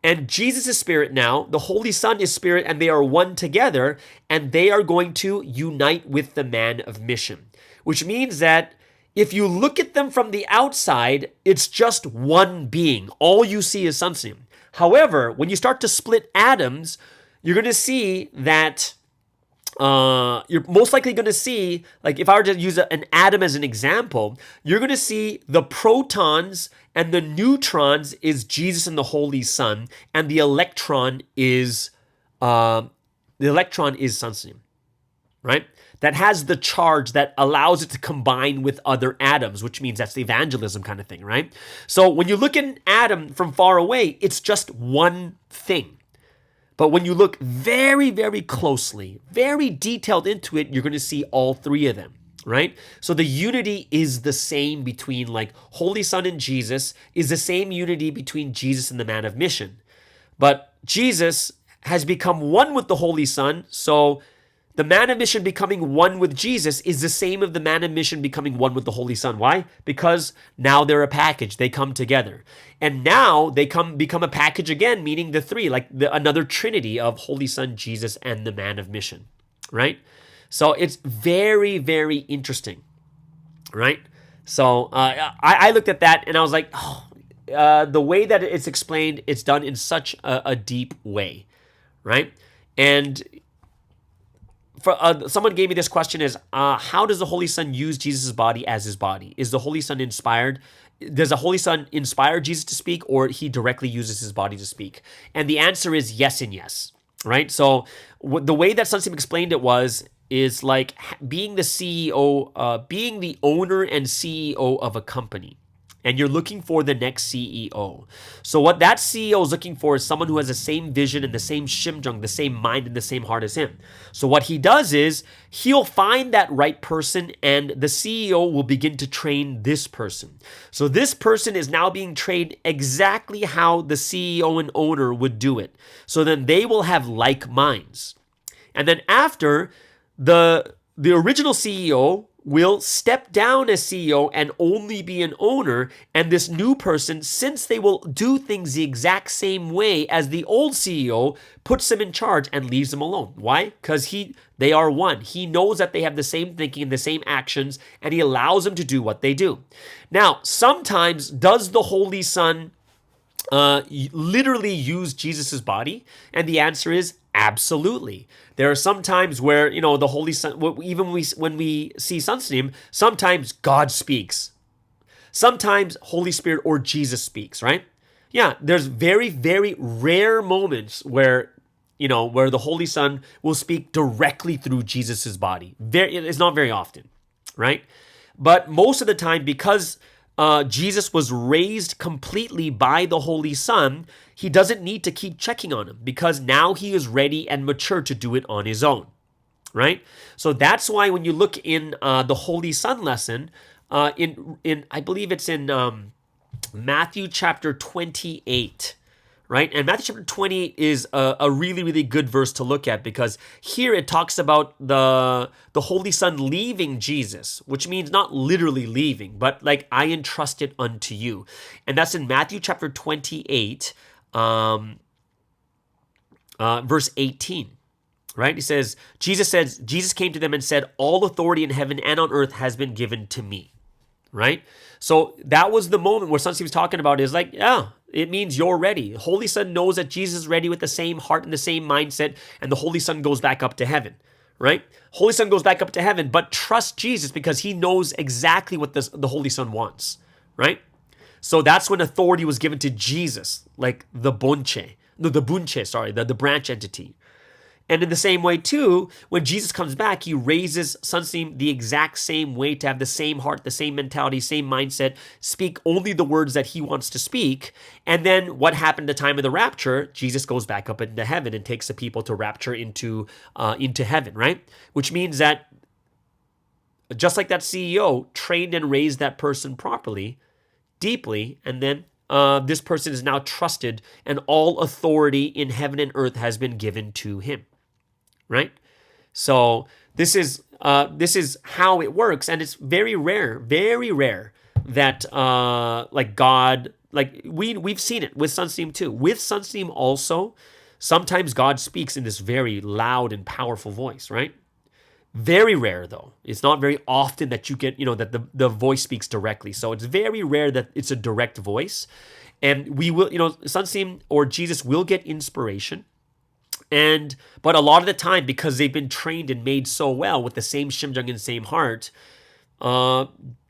And Jesus is spirit now, the Holy Son is spirit, and they are one together, and they are going to unite with the man of mission. Which means that if you look at them from the outside, it's just one being. All you see is Sunsim. However, when you start to split atoms, you're going to see that you're most likely going to see, like if I were to use an atom as an example, you're going to see the protons and the neutrons is Jesus and the Holy Son, and the electron is Sunsim, right? That has the charge that allows it to combine with other atoms, which means that's the evangelism kind of thing, right? So when you look at an atom from far away, it's just one thing. But when you look very, very closely, very detailed into it, you're going to see all three of them, right? So the unity is the same between like Holy Son and Jesus, is the same unity between Jesus and the man of mission. But Jesus has become one with the Holy Son, so the man of mission becoming one with Jesus is the same of the man of mission becoming one with the Holy Son. Why? Because now they're a package. They come together. And now they become a package again, meaning the three, like another trinity of Holy Son, Jesus, and the man of mission, right? So it's very, very interesting, right? So I looked at that and I was like, the way that it's explained, it's done in such a deep way, right? And someone gave me this question is, how does the Holy Son use Jesus' body as his body? Is the Holy Son inspired? Does the Holy Son inspire Jesus to speak, or he directly uses his body to speak? And the answer is yes and yes, right? So the way that Sunsim explained it is like being the CEO, being the owner and CEO of a company. And you're looking for the next CEO. So what that CEO is looking for is someone who has the same vision and the same shimjung, the same mind and the same heart as him. So what he does is he'll find that right person, and the CEO will begin to train this person. So this person is now being trained exactly how the CEO and owner would do it. So then they will have like minds. And then after, the original CEO will step down as CEO and only be an owner, and this new person, since they will do things the exact same way as the old CEO, puts them in charge and leaves them alone. Why? Because they are one. He knows that they have the same thinking and the same actions, and he allows them to do what they do. Now, sometimes does the Holy Son literally use Jesus's body? And the answer is absolutely. There are some times where, the Holy Son, even when we see Sunsim, sometimes God speaks. Sometimes Holy Spirit or Jesus speaks, right? Yeah, there's very, very rare moments where the Holy Son will speak directly through Jesus's body. It's not very often, right? But most of the time, because Jesus was raised completely by the Holy Son, he doesn't need to keep checking on him, because now he is ready and mature to do it on his own, right? So that's why when you look in the Holy Son lesson, in I believe it's in Matthew chapter 28, right? And Matthew chapter 28 is a really, really good verse to look at, because here it talks about the Holy Son leaving Jesus, which means not literally leaving, but like, I entrust it unto you. And that's in Matthew chapter 28, verse 18, right? He says, Jesus came to them and said, all authority in heaven and on earth has been given to me, right? So that was the moment where Sunsi was talking about is like, yeah, it means you're ready. The Holy Son knows that Jesus is ready with the same heart and the same mindset, and the Holy Son goes back up to heaven, right? Holy Son goes back up to heaven, but trust Jesus because he knows exactly what the Holy Son wants, right? So that's when authority was given to Jesus, like the bunche, the branch entity. And in the same way too, when Jesus comes back, he raises Sunsim the exact same way to have the same heart, the same mentality, same mindset, speak only the words that he wants to speak. And then what happened at the time of the rapture? Jesus goes back up into heaven and takes the people to rapture into heaven, right? Which means that just like that CEO trained and raised that person properly, deeply, and then this person is now trusted, and all authority in heaven and earth has been given to him, right? So this is how it works, and it's very rare that like God, like we've seen it with Sunsteam too. With Sunsteam also, sometimes God speaks in this very loud and powerful voice, right? Very rare though. It's not very often that you get, that the voice speaks directly. So it's very rare that it's a direct voice. And we will, Sunsteam or Jesus will get inspiration. But a lot of the time, because they've been trained and made so well with the same Shimjung and same heart,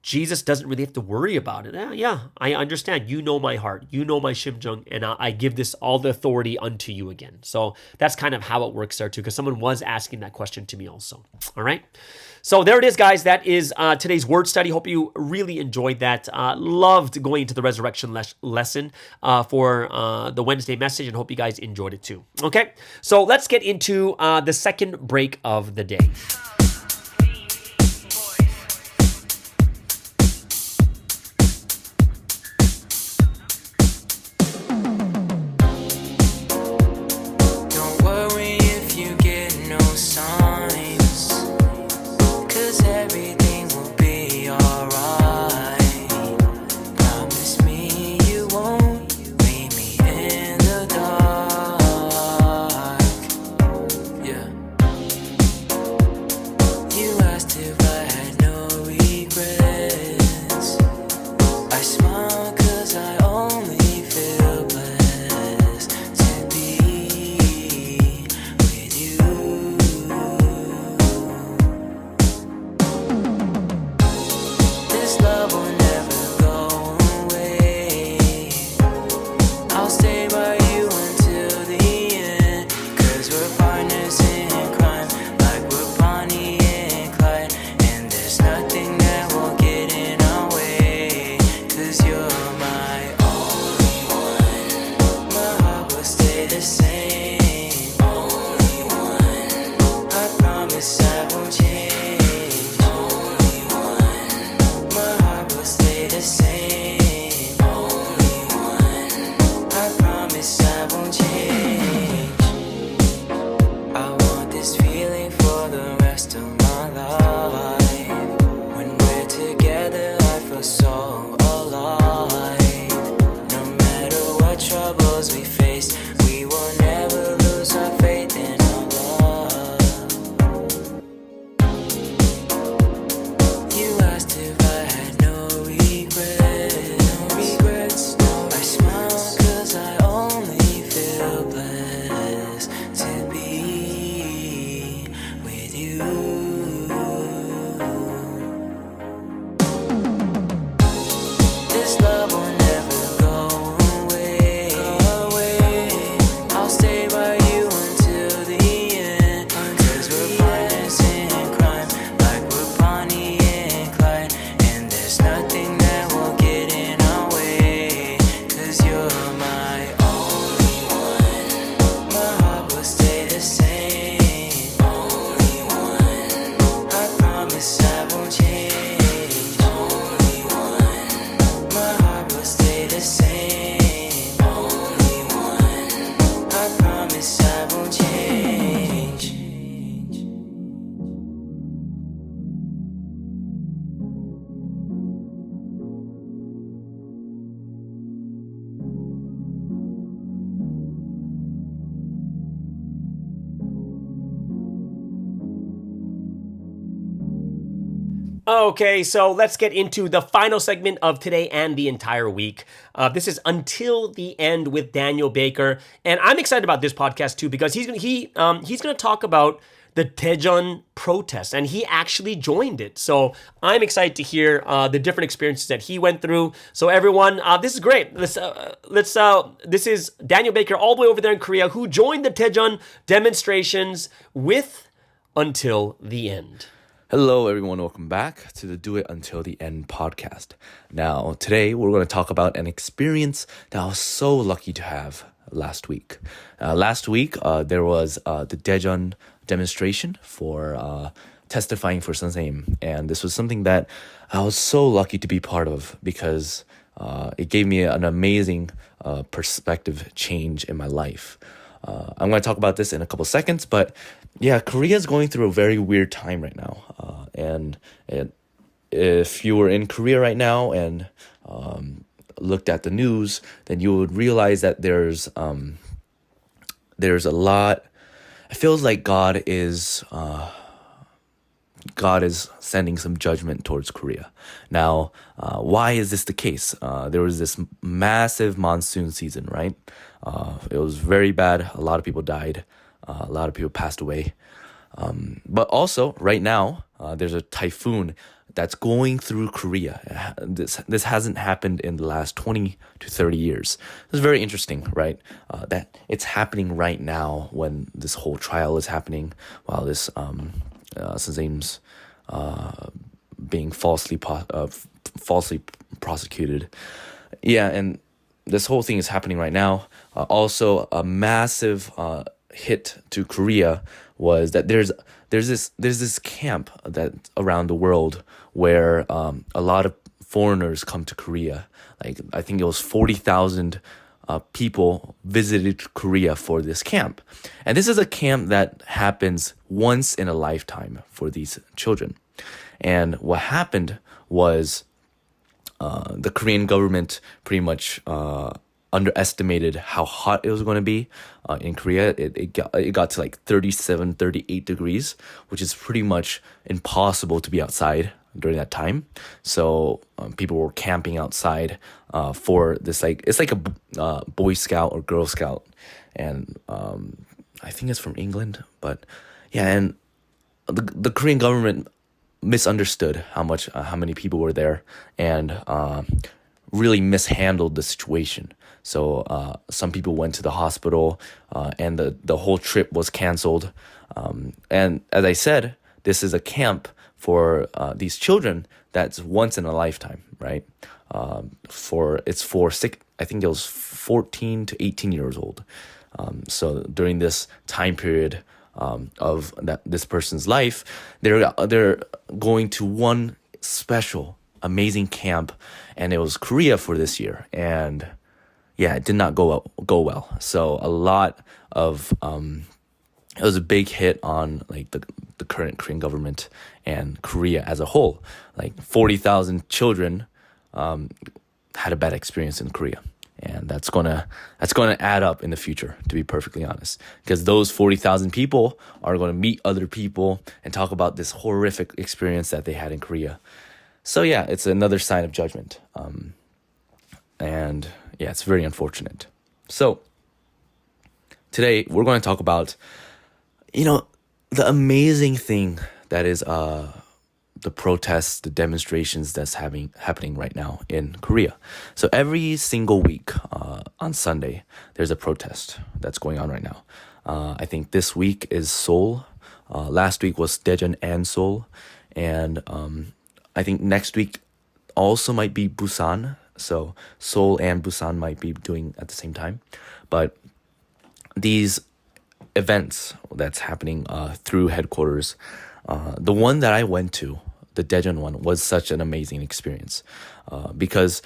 Jesus doesn't really have to worry about it. Yeah, I understand. You know my heart. You know my Shimjung, and I give this all the authority unto you again. So that's kind of how it works there too, because someone was asking that question to me also. All right. So there it is, guys. That is today's word study. Hope you really enjoyed that. Loved going into the resurrection lesson for the Wednesday message, and hope you guys enjoyed it too. Okay. So let's get into the second break of the day. Okay, so let's get into the final segment of today and the entire week. This is Until the End with Daniel Baker, and I'm excited about this podcast too because he's gonna talk about the Daejon protest, and he actually joined it. So I'm excited to hear the different experiences that he went through. So everyone, this is great. This is Daniel Baker all the way over there in Korea who joined the Daejon demonstrations with Until the End. Hello, everyone. Welcome back to the Do It Until the End podcast. Now, today we're going to talk about an experience that I was so lucky to have last week. Last week, there was the Daejon demonstration for testifying for 선생님. And this was something that I was so lucky to be part of because it gave me an amazing perspective change in my life. I'm going to talk about this in a couple seconds, but yeah, Korea is going through a very weird time right now. If you were in Korea right now and looked at the news, then you would realize that there's a lot. It feels like God is sending some judgment towards Korea. Now, why is this the case? There was this massive monsoon season, right? It was very bad. A lot of people died. A lot of people passed away. But also, right now, there's a typhoon that's going through Korea. This hasn't happened in the last 20 to 30 years. It's very interesting, right? That it's happening right now when this whole trial is happening, while this 선생님's being falsely prosecuted. Yeah, and this whole thing is happening right now. Also, a massive hit to Korea was that there's this camp that around the world where a lot of foreigners come to Korea. Like I think it was 40,000 people visited Korea for this camp, and this is a camp that happens once in a lifetime for these children. And what happened was the Korean government pretty much underestimated how hot it was going to be in Korea. It got to like 37, 38 degrees, which is pretty much impossible to be outside during that time. So people were camping outside for this, like it's like a Boy Scout or Girl Scout, and I think it's from England. But yeah, and the Korean government misunderstood how many people were there and really mishandled the situation. So some people went to the hospital and the whole trip was canceled. And as I said, this is a camp for these children that's once in a lifetime, right? I think it was 14 to 18 years old. So during this time period of this person's life, they're going to one special, amazing camp, and it was Korea for this year. And yeah, it did not go well. So a lot of it was a big hit on like the current Korean government and Korea as a whole. Like 40,000 children had a bad experience in Korea. And that's gonna add up in the future, to be perfectly honest, because those 40,000 people are gonna meet other people and talk about this horrific experience that they had in Korea. So yeah, it's another sign of judgment, and yeah, it's very unfortunate. So today we're going to talk about, the amazing thing that is the protests, the demonstrations that's happening right now in Korea. So every single week on Sunday, there's a protest that's going on right now. I think this week is Seoul. Last week was Daejeon and Seoul. And I think next week also might be Busan. So Seoul and Busan might be doing at the same time. But these events that's happening through headquarters, the one that I went to, the Daejeon one, was such an amazing experience because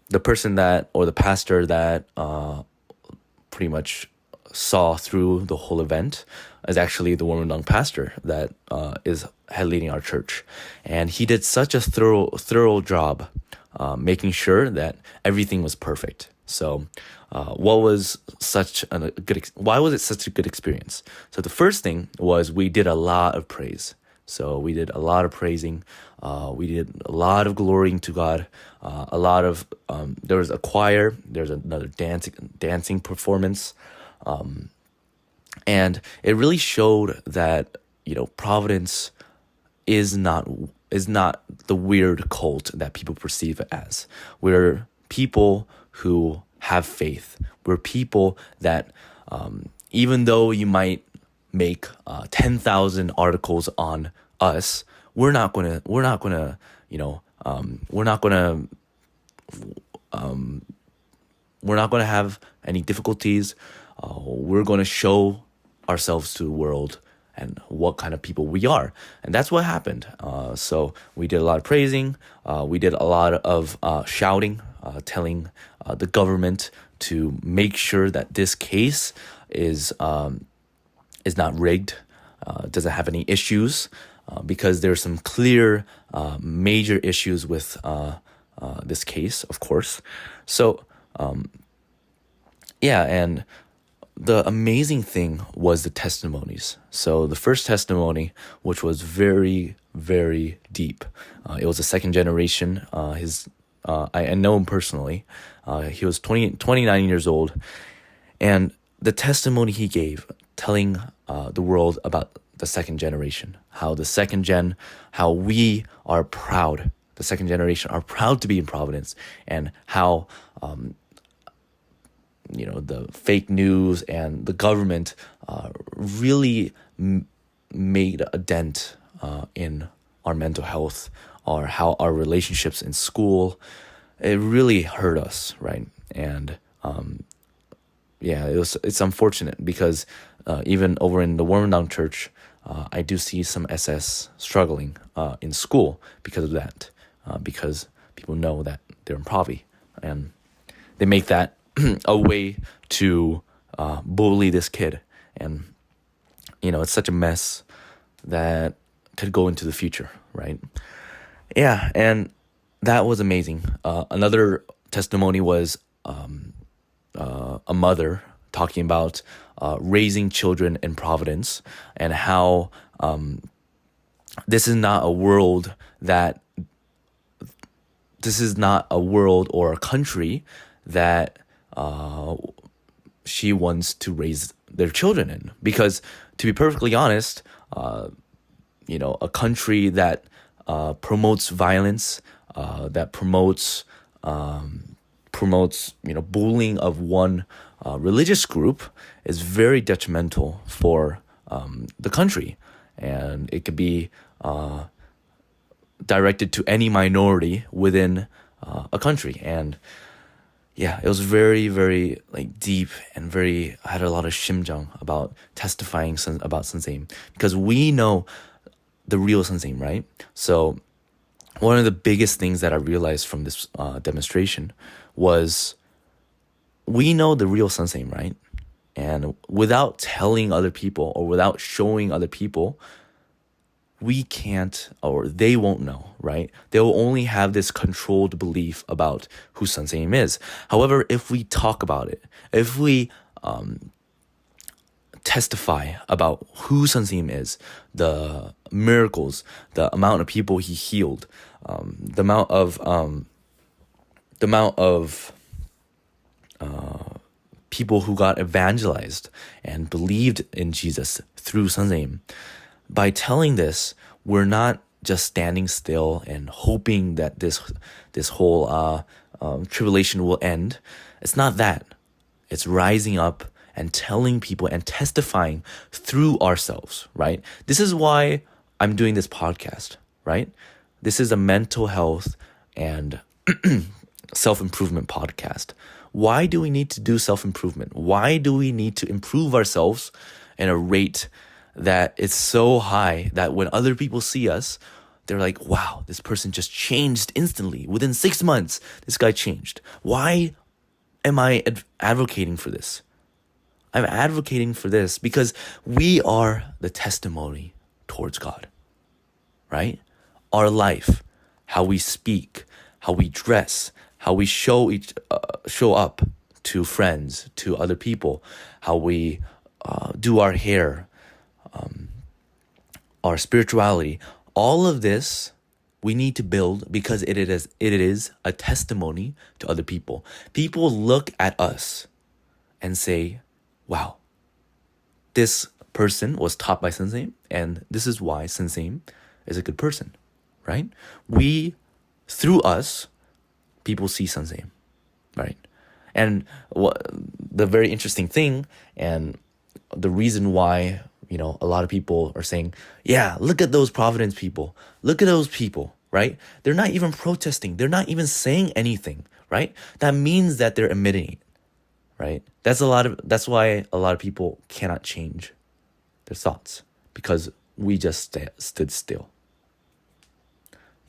the person or the pastor that pretty much saw through the whole event is actually the Woman pastor that is head leading our church, and he did such a thorough job making sure that everything was perfect. So why was it such a good experience? So the first thing was we did a lot of praise. So we did a lot of praising. We did a lot of glorying to God. A lot of there was a choir. There's another dancing performance, and it really showed that Providence is not the weird cult that people perceive it as. We're people who have faith. We're people that even though you might make 10,000 articles on us, we're not gonna have any difficulties. We're gonna show ourselves to the world and what kind of people we are, and that's what happened. So we did a lot of praising. We did a lot of shouting, telling the government to make sure that this case is not rigged, doesn't have any issues, because there's some clear major issues with this case, of course. So and the amazing thing was the testimonies. So the first testimony, which was very, very deep, it was a second generation. I know him personally. He was 29 years old, and the testimony he gave, telling the world about the second generation, how we are proud, the second generation are proud to be in Providence, and how the fake news and the government really made a dent in our mental health, or how our relationships in school, it really hurt us, right? And it's unfortunate because even over in the Warrendown Church, I do see some SS struggling in school because of that, because people know that they're in Provi, and they make that a way to bully this kid. And it's such a mess that could go into the future, right? Yeah, and that was amazing. Another testimony was a mother talking about raising children in Providence, and how this is not a world or a country that she wants to raise their children in. Because, to be perfectly honest, a country that promotes violence, that promotes bullying of one religious group, is very detrimental for the country, and it could be directed to any minority within a country. And it was very, very deep, and I had a lot of 심정 about testifying about Sanseim, because we know the real Sanseim, right? So one of the biggest things that I realized from this demonstration was, we know the real Sanseim, right? And without telling other people, or without showing other people, we can't, or they won't know, right? They'll only have this controlled belief about who Sanseim is. However, if we talk about it, if we testify about who Sanseim is, the miracles, the amount of people he healed, the amount of people who got evangelized and believed in Jesus through Sanseim. By telling this, we're not just standing still and hoping that this whole tribulation will end. It's not that. It's rising up and telling people and testifying through ourselves, right? This is why I'm doing this podcast, right? This is a mental health and self-improvement podcast. Why do we need to do self-improvement? Why do we need to improve ourselves in a rate that is so high that when other people see us, they're like, wow, this person just changed instantly. Within 6 months, this guy changed. Why am I advocating for this? I'm advocating for this because we are the testimony towards God, right? Our life, how we speak, how we dress, how we show up to friends, to other people, how we do our hair. our spirituality, all of this we need to build because it is a testimony to other people. People look at us and say, wow, this person was taught by Sensei, and this is why Sensei is a good person, right? Through us, people see Sensei, right? And the very interesting thing, and the reason why, a lot of people are saying, yeah, look at those Providence people. Look at those people, right? They're not even protesting. They're not even saying anything, right? That means that they're admitting it, right? That's why a lot of people cannot change their thoughts, because we just stood still.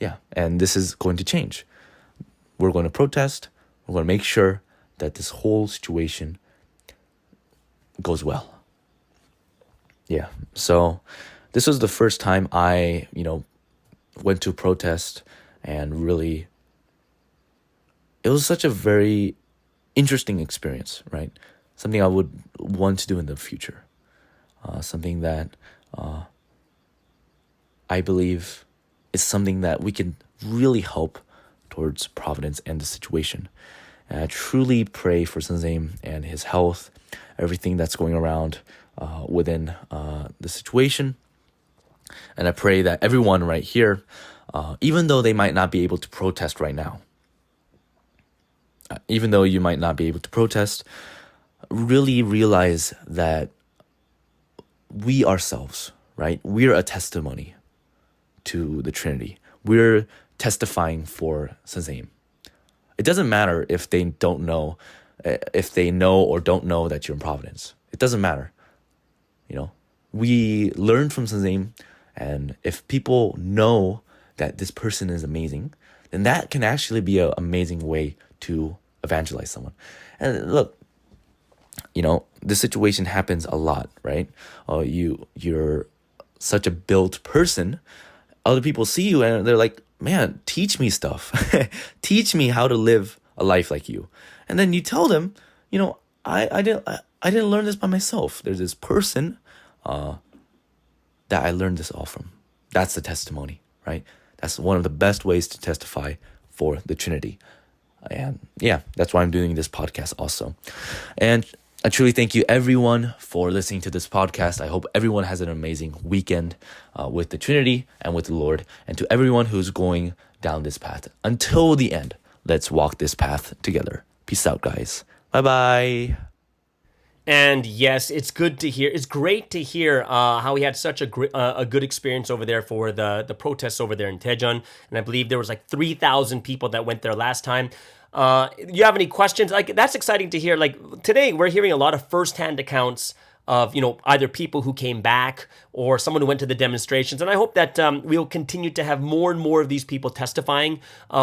Yeah, and this is going to change. We're going to protest. We're going to make sure that this whole situation goes well. Yeah, so this was the first time I, went to protest, and really, it was such a very interesting experience, right? Something I would want to do in the future. Something that I believe is something that we can really help towards Providence and the situation. And I truly pray for Sensei and his health, everything that's going around within the situation. And I pray that everyone right here, even though they might not be able to protest right now, even though you might not be able to protest, really realize that we ourselves, right? We're a testimony to the Trinity. We're testifying for Sensei. It doesn't matter if they know or don't know that you're in Providence. It doesn't matter. We learn from Sensei, and if people know that this person is amazing, then that can actually be an amazing way to evangelize someone. And look, this situation happens a lot, right? You're such a built person. Other people see you and they're like, man, teach me stuff. Teach me how to live a life like you. And then you tell them, I didn't learn this by myself. There's this person that I learned this all from. That's the testimony, right? That's one of the best ways to testify for the Trinity. And yeah, that's why I'm doing this podcast also. And I truly thank you everyone for listening to this podcast. I hope everyone has an amazing weekend with the Trinity and with the Lord. And to everyone who's going down this path until the end, let's walk this path together. Peace out, guys. Bye-bye. And yes, it's good to hear. It's great to hear how he had such a good experience over there for the protests over there in Daejon. And I believe there was like 3,000 people that went there last time. You have any questions? Like, that's exciting to hear. Like, today we're hearing a lot of firsthand accounts of, either people who came back or someone who went to the demonstrations. And I hope that we'll continue to have more and more of these people testifying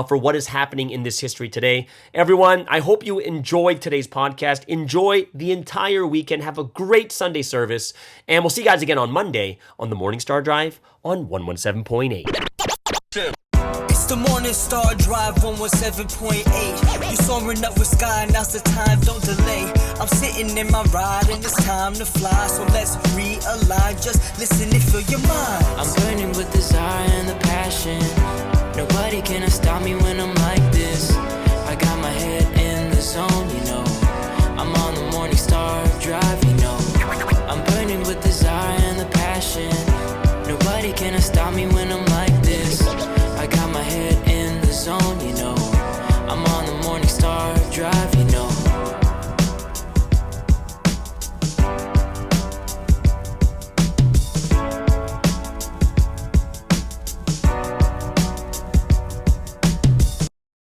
for what is happening in this history today. Everyone, I hope you enjoyed today's podcast. Enjoy the entire weekend. Have a great Sunday service. And we'll see you guys again on Monday on the Morning Star Drive on 117.8. It's the Morning Star Drive 117.8. You soaring up with sky, now's the time, don't delay. I'm sitting in my ride and it's time to fly. So let's realign, just listen and fill your mind. I'm burning with desire and the passion.